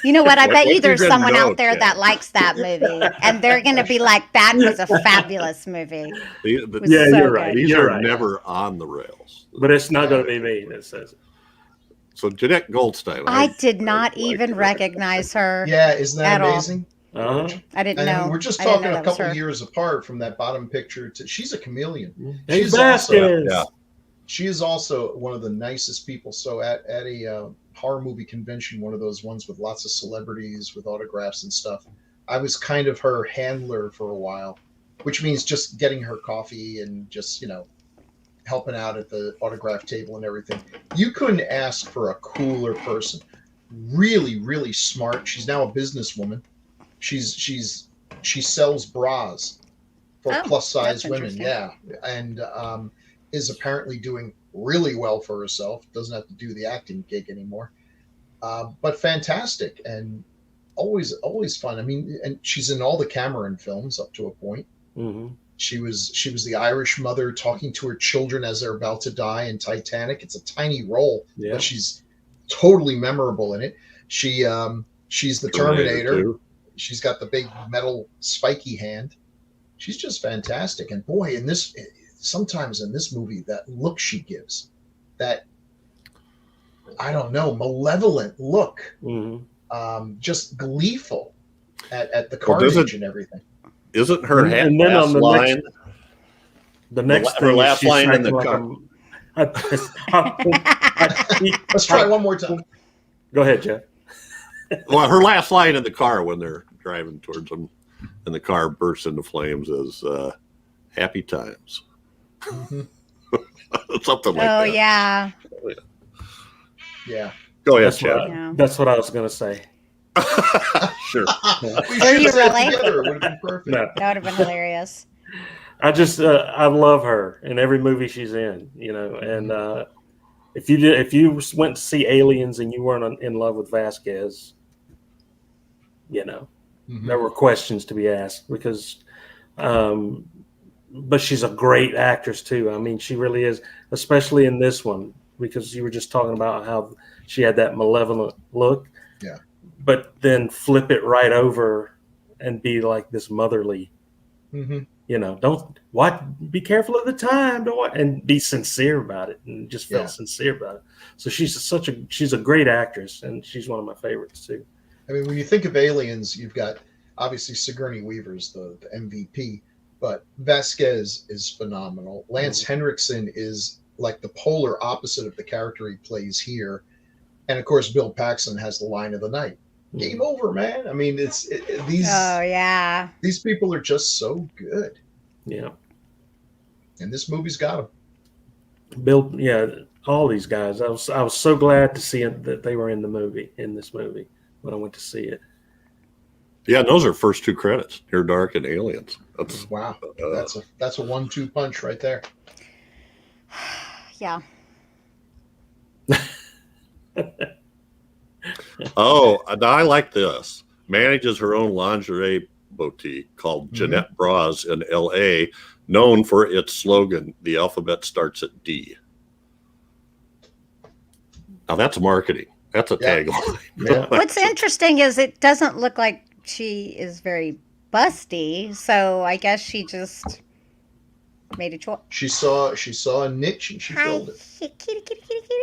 You know what? I bet you there's someone out there that likes that movie, and they're going to be like, "That was a fabulous movie." You're right. These are never on the rails. But it's not going to be me that says it. So Jenette Goldstein. I did not even recognize her. Yeah, isn't that amazing? I didn't know. We're just talking a couple years apart from that bottom picture. She's a chameleon. She's she is also one of the nicest people. So at a horror movie convention, one of those ones with lots of celebrities with autographs and stuff, I was kind of her handler for a while, which means just getting her coffee and just, helping out at the autograph table and everything. You couldn't ask for a cooler person. Really, really smart. She's now a businesswoman. She sells bras for plus size women. Yeah. And is apparently doing really well for herself. Doesn't have to do the acting gig anymore. But fantastic and always fun. I mean, and she's in all the Cameron films up to a point. Mm-hmm. She was the Irish mother talking to her children as they're about to die in Titanic. It's a tiny role, but she's totally memorable in it. She's the Terminator. She's got the big metal spiky hand. She's just fantastic. And boy, sometimes in this movie, that look she gives, that, I don't know, malevolent look, just gleeful at the carnage and everything. Isn't her and then last on the line? Her last line in the car. Let's try one more time. Go ahead, Jeff. Well, her last line in the car when they're driving towards them and the car bursts into flames is happy times. Mm-hmm. Something like that. Oh, yeah. Yeah. Go ahead, Chad. That's what I was going to say. Sure. Were you really? It would have been perfect. No. That would have been hilarious. I love her in every movie she's in, and if you went to see Aliens and you weren't in love with Vasquez, there were questions to be asked because, but she's a great actress too. I mean, she really is, especially in this one, because you were just talking about how she had that malevolent look. Yeah. But then flip it right over and be like this motherly, be careful of the time, and be sincere about it, and just felt sincere about it. So she's a great actress, and she's one of my favorites too. I mean, when you think of Aliens, you've got obviously Sigourney Weaver's the MVP, but Vasquez is phenomenal. Lance Henriksen is like the polar opposite of the character he plays here. And of course, Bill Paxton has the line of the night. Game over, man. I mean, these. Oh yeah. These people are just so good. Yeah. And this movie's got them. Bill, all these guys. I was so glad to see that they were in this movie when I went to see it. Yeah, and those are first two credits: Near Dark and Aliens. That's wow. That's a 1-2 punch right there. Yeah. Oh, I like this. Manages her own lingerie boutique called Jenette Bras in L.A., known for its slogan, "The alphabet starts at D." Now that's marketing. That's a tagline. Yeah. What's interesting is it doesn't look like she is very busty, so I guess she just made a choice. She saw a niche and she filled it. Kitty.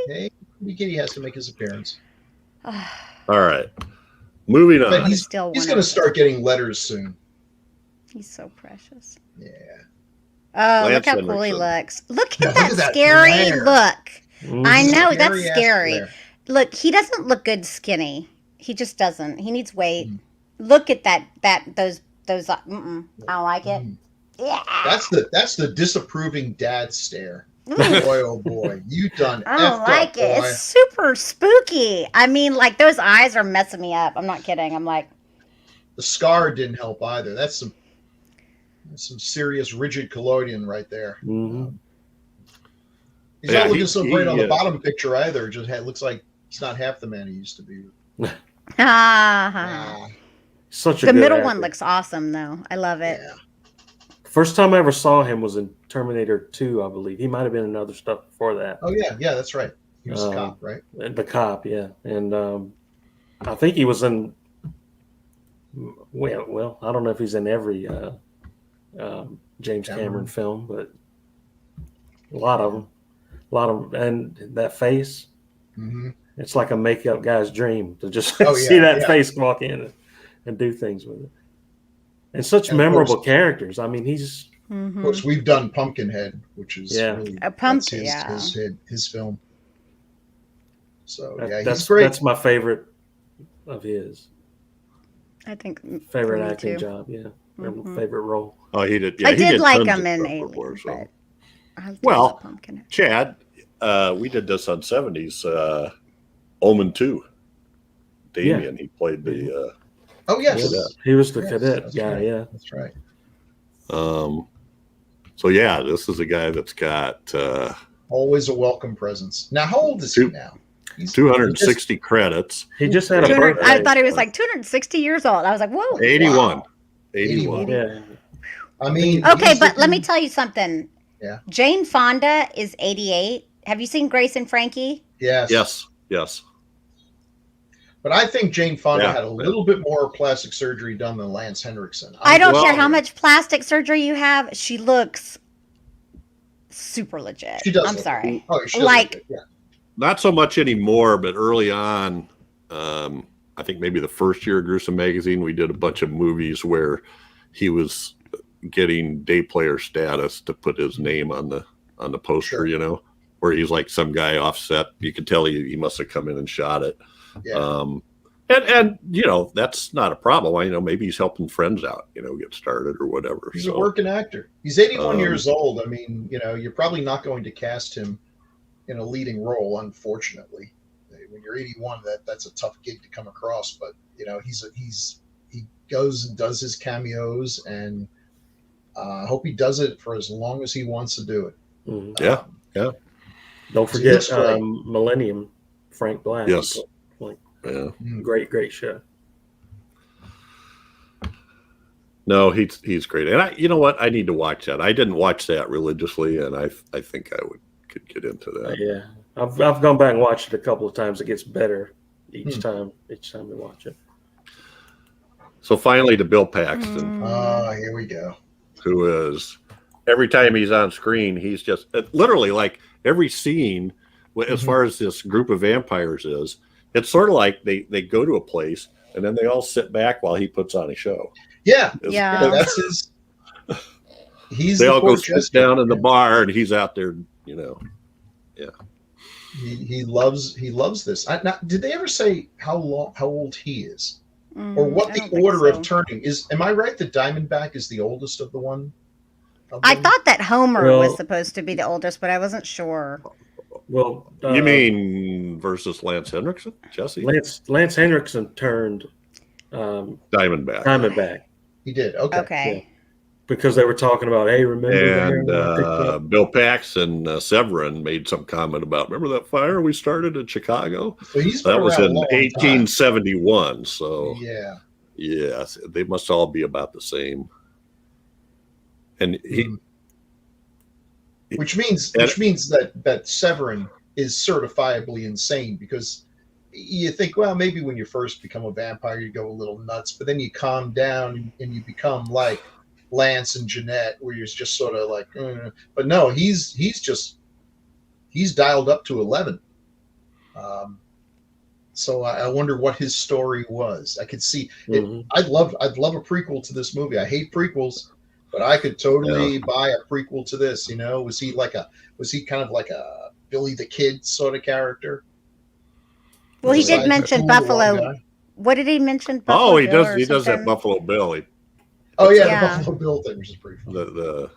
Hey, Kitty has to make his appearance. All right. Moving on. But he's going to start getting letters soon. He's so precious. Yeah. Oh, look how cool he looks. Look at that scary look. I know, that's scary. Look, he doesn't look good skinny. He just doesn't. He needs weight. Look at those I don't like it. Yeah. That's the disapproving dad stare. Boy, oh boy, you done. I don't like it. Boy. It's super spooky. I mean, like those eyes are messing me up. I'm not kidding. I'm like, the scar didn't help either. That's some serious rigid collodion right there. Mm-hmm. He's not looking so great on the bottom picture either. It just looks like he's not half the man he used to be. Such a the good middle actor. one looks awesome though. I love it. Yeah. First time I ever saw him was in Terminator 2, I believe. He might have been in other stuff before that. Oh yeah, that's right. He was a cop, right? The cop, yeah. And I think he was in. Well, I don't know if he's in every James Cameron film, but a lot of them, and that face. Mm-hmm. It's like a makeup guy's dream to just see that face walk in and do things with it. And such memorable characters. I mean, he's. Of course, we've done Pumpkinhead, which is really, a pumpkin. His film. So he's great. That's my favorite of his. I think favorite acting job. Yeah, favorite role. Oh, he did. Yeah, I did like him in Alien. So. Well, Chad, we did this on 70s. Omen 2. Damien, he played the. Oh yes, he was the cadet guy. Right. Yeah, that's right. So yeah, this is a guy that's got always a welcome presence. Now, how old is he now? He's 260 credits. He just had a birthday. I thought he was like 260 years old. I was like, whoa. 81. Wow. 81. Yeah. I mean, okay, but let me tell you something. Yeah. Jane Fonda is 88. Have you seen Grace and Frankie? Yes. But I think Jane Fonda had a little bit more plastic surgery done than Lance Henriksen. I don't care how much plastic surgery you have. She looks super legit. She does. I'm sorry. Oh, she like, not so much anymore, but early on, I think maybe the first year of Gruesome Magazine, we did a bunch of movies where he was getting day player status to put his name on the poster, where he's like some guy offset. You could tell he must have come in and shot it. Yeah. And that's not a problem. Maybe he's helping friends out, get started or whatever. He's a working actor. He's 81 years old. I mean, you're probably not going to cast him in a leading role, unfortunately. When you're 81, that's a tough gig to come across. But he goes and does his cameos, and I hope he does it for as long as he wants to do it. Mm-hmm. Yeah. Don't forget Millennium, Frank Black. Yes. Great show. No, he's great. And you know what? I need to watch that. I didn't watch that religiously, and I think I could get into that. Yeah. I've gone back and watched it a couple of times. It gets better each time we watch it. So finally to Bill Paxton. Here we go. Who is, every time he's on screen, he's just literally like every scene, as far as this group of vampires is, it's sort of like they go to a place and then they all sit back while he puts on a show. Yeah. That's his. They all go sit down in the bar and he's out there, Yeah. He loves this. Did they ever say how old he is, or what the order of turning is? Am I right that Diamondback is the oldest of the one? I thought that Homer was supposed to be the oldest, but I wasn't sure. Well, you mean versus Lance Henriksen, Jesse? Lance Henriksen turned Diamondback. He did. Okay. Yeah. Because they were talking about, hey, remember? And Bill Paxton, Severen made some comment about, remember that fire we started in Chicago? So that was in 1871. Time. So yeah, they must all be about the same. And which means that Severen is certifiably insane, because you think, well, maybe when you first become a vampire, you go a little nuts, but then you calm down and you become like Lance and Jenette, where you're just sort of like, but no, he's dialed up to 11. So I wonder what his story was. I could see it. I'd love a prequel to this movie. I hate prequels, but I could totally buy a prequel to this. Was he kind of like a Billy the Kid sort of character? Well, he did mention Buffalo. What did he mention? Buffalo he does. He does that Buffalo Bill. The Buffalo Bill thing, which is pretty funny.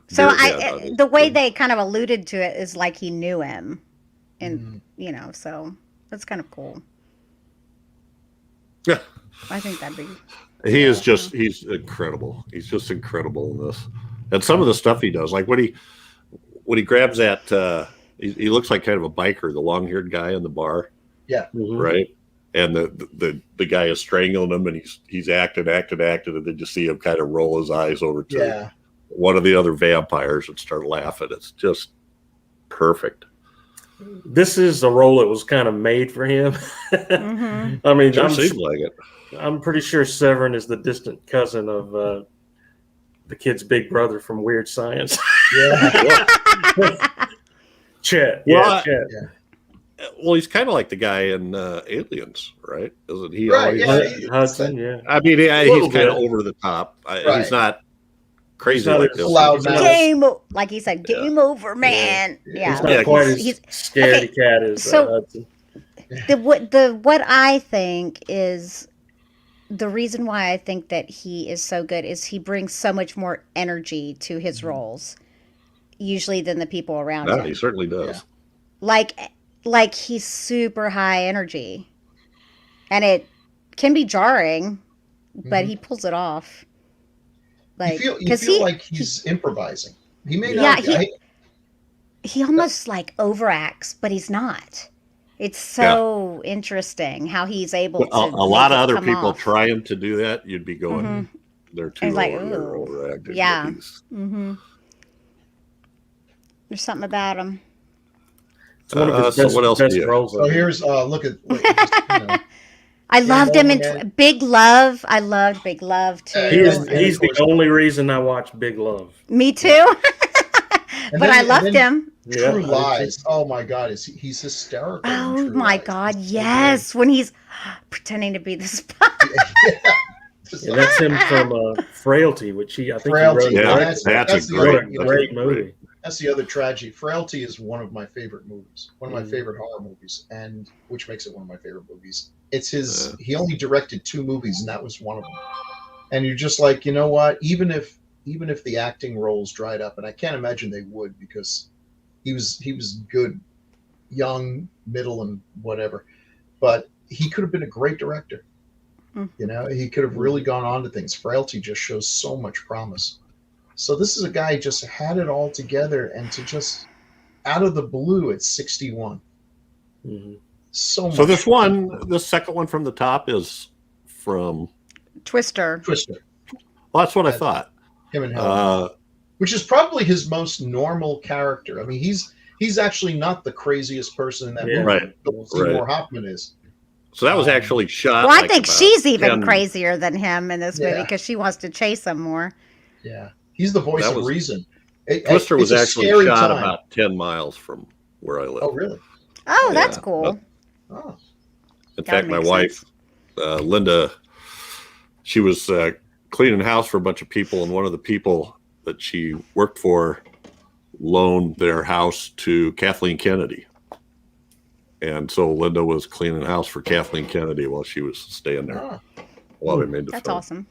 So the way they kind of alluded to it is like he knew him, and so that's kind of cool. Yeah, I think that'd be. He's incredible. He's just incredible in this, and some of the stuff he does, like when he grabs that, he looks like kind of a biker, the long-haired guy in the bar. Yeah, right. And the guy is strangling him, and he's acting, and then you see him kind of roll his eyes over to one of the other vampires and start laughing. It's just perfect. This is a role that was kind of made for him. I mean, seems like it. I'm pretty sure Severen is the distant cousin of the kid's big brother from Weird Science. Chet. Well, Chet. Well, he's kind of like the guy in Aliens, right? Isn't he? Right. Hudson. Yeah. I mean, he's kind of over the top. He's not crazy like this. Loud game, like he said, game over, man. Yeah. He's not quite as scaredy cat as Hudson. What I think is the reason why I think that he is so good is he brings so much more energy to his roles, usually than the people around him. He certainly does. Like he's super high energy, and it can be jarring, but he pulls it off. Like you feel like he's improvising. He may not. He almost like overacts, but he's not. It's so interesting how he's able to. A lot of other people trying to do that, you'd be going, they're too overacting. Yeah. There's something about him. It's one of his best roles. So here's look at. I loved him in Big Love. I loved Big Love too. He's the only reason I watch Big Love. Me too. But I loved him. True Lies. Oh my God, he's hysterical. Oh my God, yes. When he's pretending to be the spy. That's him from Frailty, which I think Frailty. he wrote. That's a great movie. That's the other tragedy. Frailty is one of my favorite movies, one of my favorite horror movies, and which makes it one of my favorite movies. It's his. He only directed 2 movies, and that was one of them. And you're just like, you know what? Even if the acting roles dried up, and I can't imagine they would, because he was good, young, middle, and whatever. But he could have been a great director. You know, he could have really gone on to things. Frailty just shows so much promise. So this is a guy who just had it all together, and to just out of the blue at 61. So this second one from the top is from Twister. Well, that's what I thought. Him and Helen, which is probably his most normal character. I mean, he's actually not the craziest person in that movie. Right. Seymour Hoffman is. So that was actually shot. Well, I think she's even crazier than him in this movie because she wants to chase him more. Yeah. He's the voice of reason. Twister was actually shot about 10 miles from where I live. Oh, really? Oh, that's cool. In fact, my wife, Linda, she was cleaning house for a bunch of people, and one of the people that she worked for loaned their house to Kathleen Kennedy. And so Linda was cleaning house for Kathleen Kennedy while she was staying there while they made the film. That's awesome.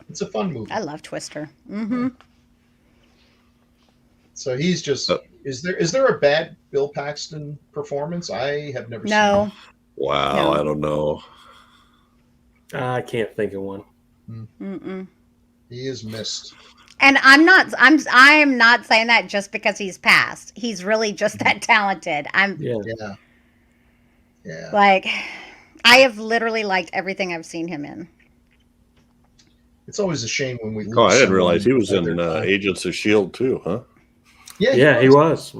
It's a fun movie. I love Twister. So he's just is there a bad Bill Paxton performance? I have never seen it. Wow, no. I don't know. I can't think of one. He is missed. And I'm not saying that just because he's passed. He's really just that talented. Like, I have literally liked everything I've seen him in. It's always a shame when we lose. I didn't realize he was in Agents of S.H.I.E.L.D. too, huh? Yeah, he was.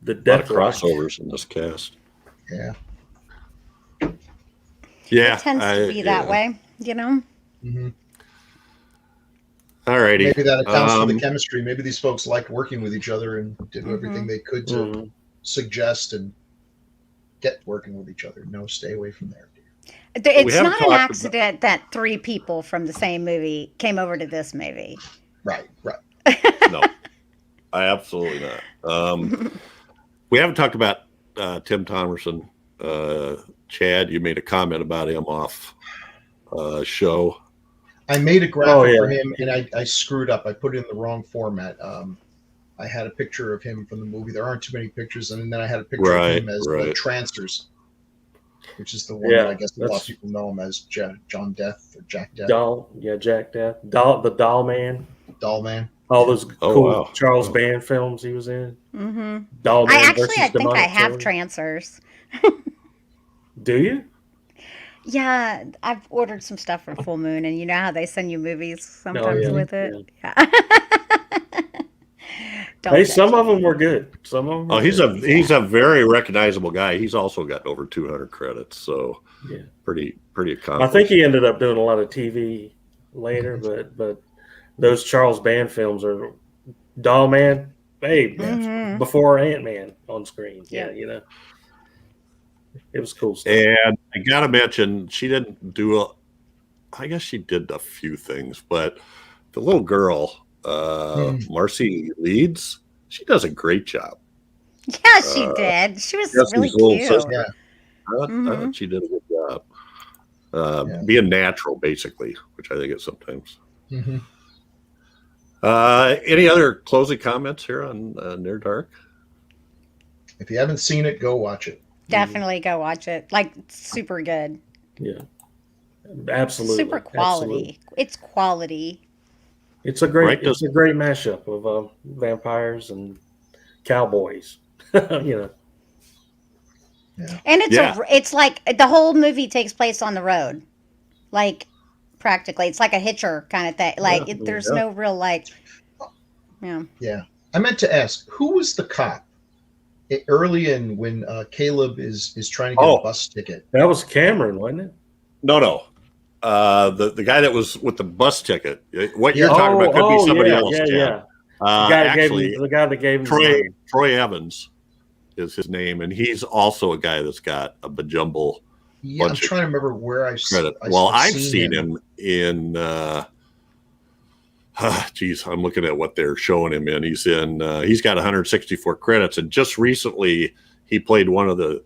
The death crossovers in this cast. Yeah. It tends to be that way, you know? All righty. Maybe that accounts for the chemistry. Maybe these folks liked working with each other and did everything they could to suggest and get working with each other. No, stay away from there. It's not an accident that 3 people from the same movie came over to this movie. Right. No, I absolutely not. We haven't talked about Tim Thomerson. Chad, you made a comment about him off show. I made a graphic for him, and I screwed up. I put it in the wrong format. I had a picture of him from the movie. There aren't too many pictures, and then I had a picture of him as Trancers, which is the one that I guess a lot of people know him as John Death or Jack Death. Jack Death. The Doll Man. Doll Man. All those cool Charles Band films he was in. Mm-hmm. Doll Man I think I have Trancers. Do you? Yeah, I've ordered some stuff for Full Moon, and you know how they send you movies sometimes with it. Yeah. Some of them were good. Some of them. He's a very recognizable guy. He's also got over 200 credits, so pretty accomplished. I think he ended up doing a lot of TV later, but those Charles Band films are Doll Man, before Ant-Man on screen. Yeah, you know. It was cool stuff. And I gotta mention, she didn't do I guess she did a few things, but the little girl, Marcy Leeds, she does a great job. Yeah, she did. She was really cute. I thought she did a good job. Being natural, basically, which I think is sometimes. Mm-hmm. Any other closing comments here on Near Dark? If you haven't seen it, go watch it. Definitely go watch it. Like, super good. Yeah. Absolutely. Super quality. Absolutely. It's quality. It's a great mashup of vampires and cowboys. You know. Yeah. And it's like the whole movie takes place on the road. Like, practically. It's like a Hitcher kind of thing. Like, there's no real, like, Yeah. I meant to ask, who was the cop? Early in when Caleb is trying to get a bus ticket. That was Cameron, wasn't it? No. The guy that was with the bus ticket. What you're talking about could be somebody else. Yeah. The guy that gave him Troy Evans is his name, and he's also a guy that's got a bajumble. Yeah, I'm trying to remember where I've seen him in. I'm looking at what they're showing him in. He's got 164 credits, and just recently he played one of the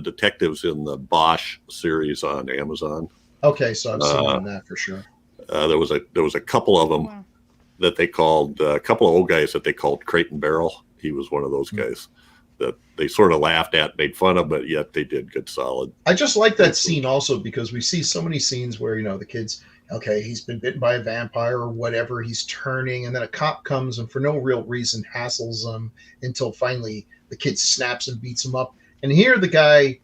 detectives in the Bosch series on Amazon. Okay, so I've seen him in that for sure. There was a couple of them that they called a couple of old guys that they called Crate and Barrel. He was one of those guys that they sort of laughed at, made fun of, but yet they did good solid. I just like that scene also because we see so many scenes where the kids. Okay, he's been bitten by a vampire or whatever. He's turning, and then a cop comes and for no real reason hassles him until finally the kid snaps and beats him up. And here the guy,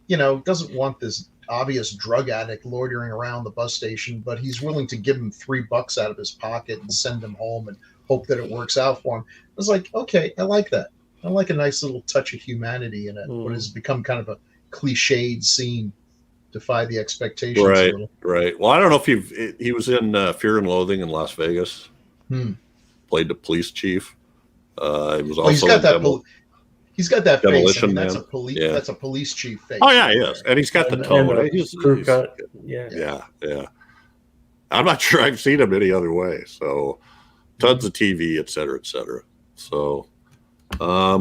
doesn't want this obvious drug addict loitering around the bus station, but he's willing to give him $3 out of his pocket and send him home and hope that it works out for him. I was like, okay, I like that. I like a nice little touch of humanity in it. What has become kind of a cliched scene. Defy the expectations. Right. Well, I don't know if he was in Fear and Loathing in Las Vegas. Played the police chief. He was also he's got that face. I mean, that's a police chief face. Oh yeah, he is, and he's got the tone. He's crew cut. Yeah. I'm not sure I've seen him any other way. So, tons of TV, et cetera, et cetera. So, are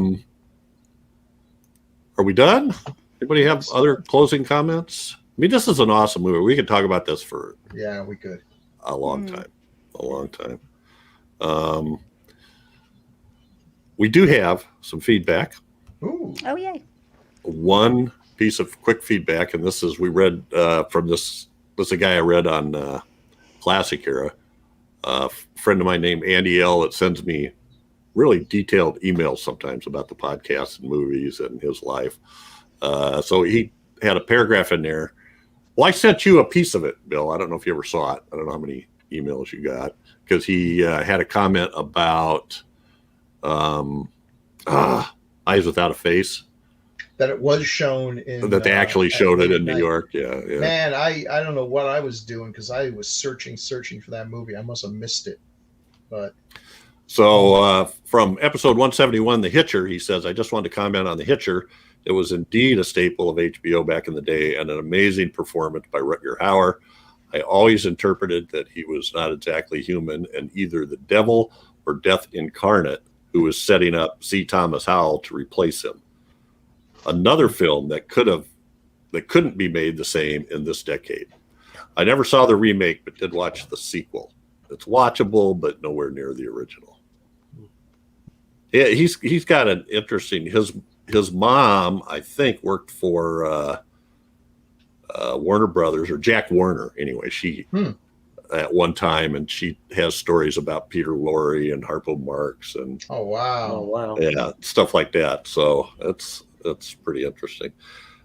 we done? Anybody have other closing comments? I mean, this is an awesome movie. We could talk about this for we could a long time. We do have some feedback. Ooh. Oh yay! One piece of quick feedback, and this is we read from this. This is a guy I read on Classic Era. A friend of mine named Andy L. that sends me really detailed emails sometimes about the podcast and movies and his life. So he had a paragraph in there. Well, I sent you a piece of it, Bill. I don't know if you ever saw it. I don't know how many emails you got because he had a comment about Eyes Without a Face. That it was shown in. That they actually showed it in New York. Yeah. Man, I don't know what I was doing because I was searching for that movie. I must have missed it. But so from episode 171, The Hitcher, he says, I just wanted to comment on The Hitcher. It was indeed a staple of HBO back in the day and an amazing performance by Rutger Hauer. I always interpreted that he was not exactly human and either the devil or death incarnate who was setting up C. Thomas Howell to replace him. Another film that couldn't be made the same in this decade. I never saw the remake, but did watch the sequel. It's watchable, but nowhere near the original. Yeah, he's got an interesting. His mom, I think, worked for Warner Brothers, or Jack Warner. Anyway, she at one time, and she has stories about Peter Lorre and Harpo Marx and Oh wow. Yeah, stuff like that. So that's pretty interesting.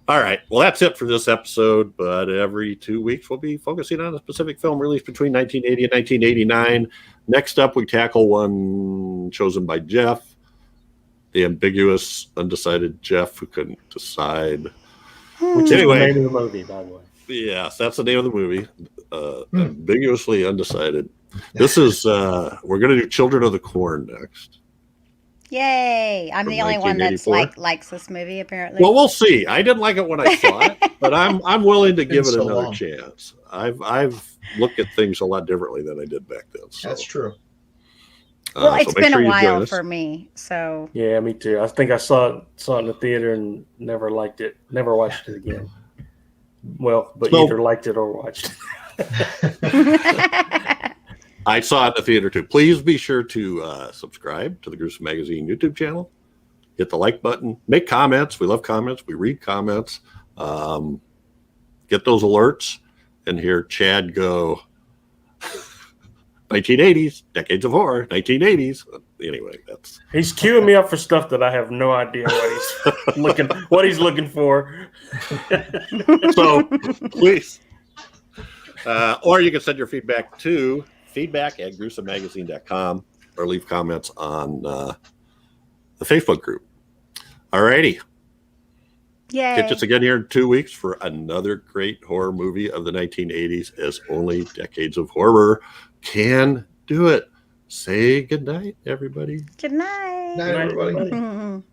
All right, well, that's it for this episode. But every 2 weeks, we'll be focusing on a specific film released between 1980 and 1989. Next up, we tackle one chosen by Jeff, the ambiguous, undecided Jeff who couldn't decide. Which is the name of the movie, by the way. Yes, that's the name of the movie. Ambiguously undecided. This is we're going to do Children of the Corn next. Yay! I'm the only one that's likes this movie, apparently. Well, we'll see. I didn't like it when I saw it, but I'm willing to give it another chance. I've looked at things a lot differently than I did back then. So. That's true. Well, it's been a while for me, so yeah, me too. I think I saw it in the theater and never liked it. Never watched it again. Well, but either liked it or watched it. I saw it in the theater too. Please be sure to subscribe to the Gruesome Magazine YouTube channel. Hit the like button. Make comments. We love comments. We read comments. Get those alerts. And hear Chad go, 1980s, decades of horror, 1980s. Anyway, he's queuing me up for stuff that I have no idea what he's looking for. So please, or you can send your feedback to feedback@gruesomemagazine.com or leave comments on the Facebook group. All righty. Yay. Catch us again here in 2 weeks for another great horror movie of the 1980s, as only decades of horror can do it. Say goodnight, everybody. Good night. Night, everybody.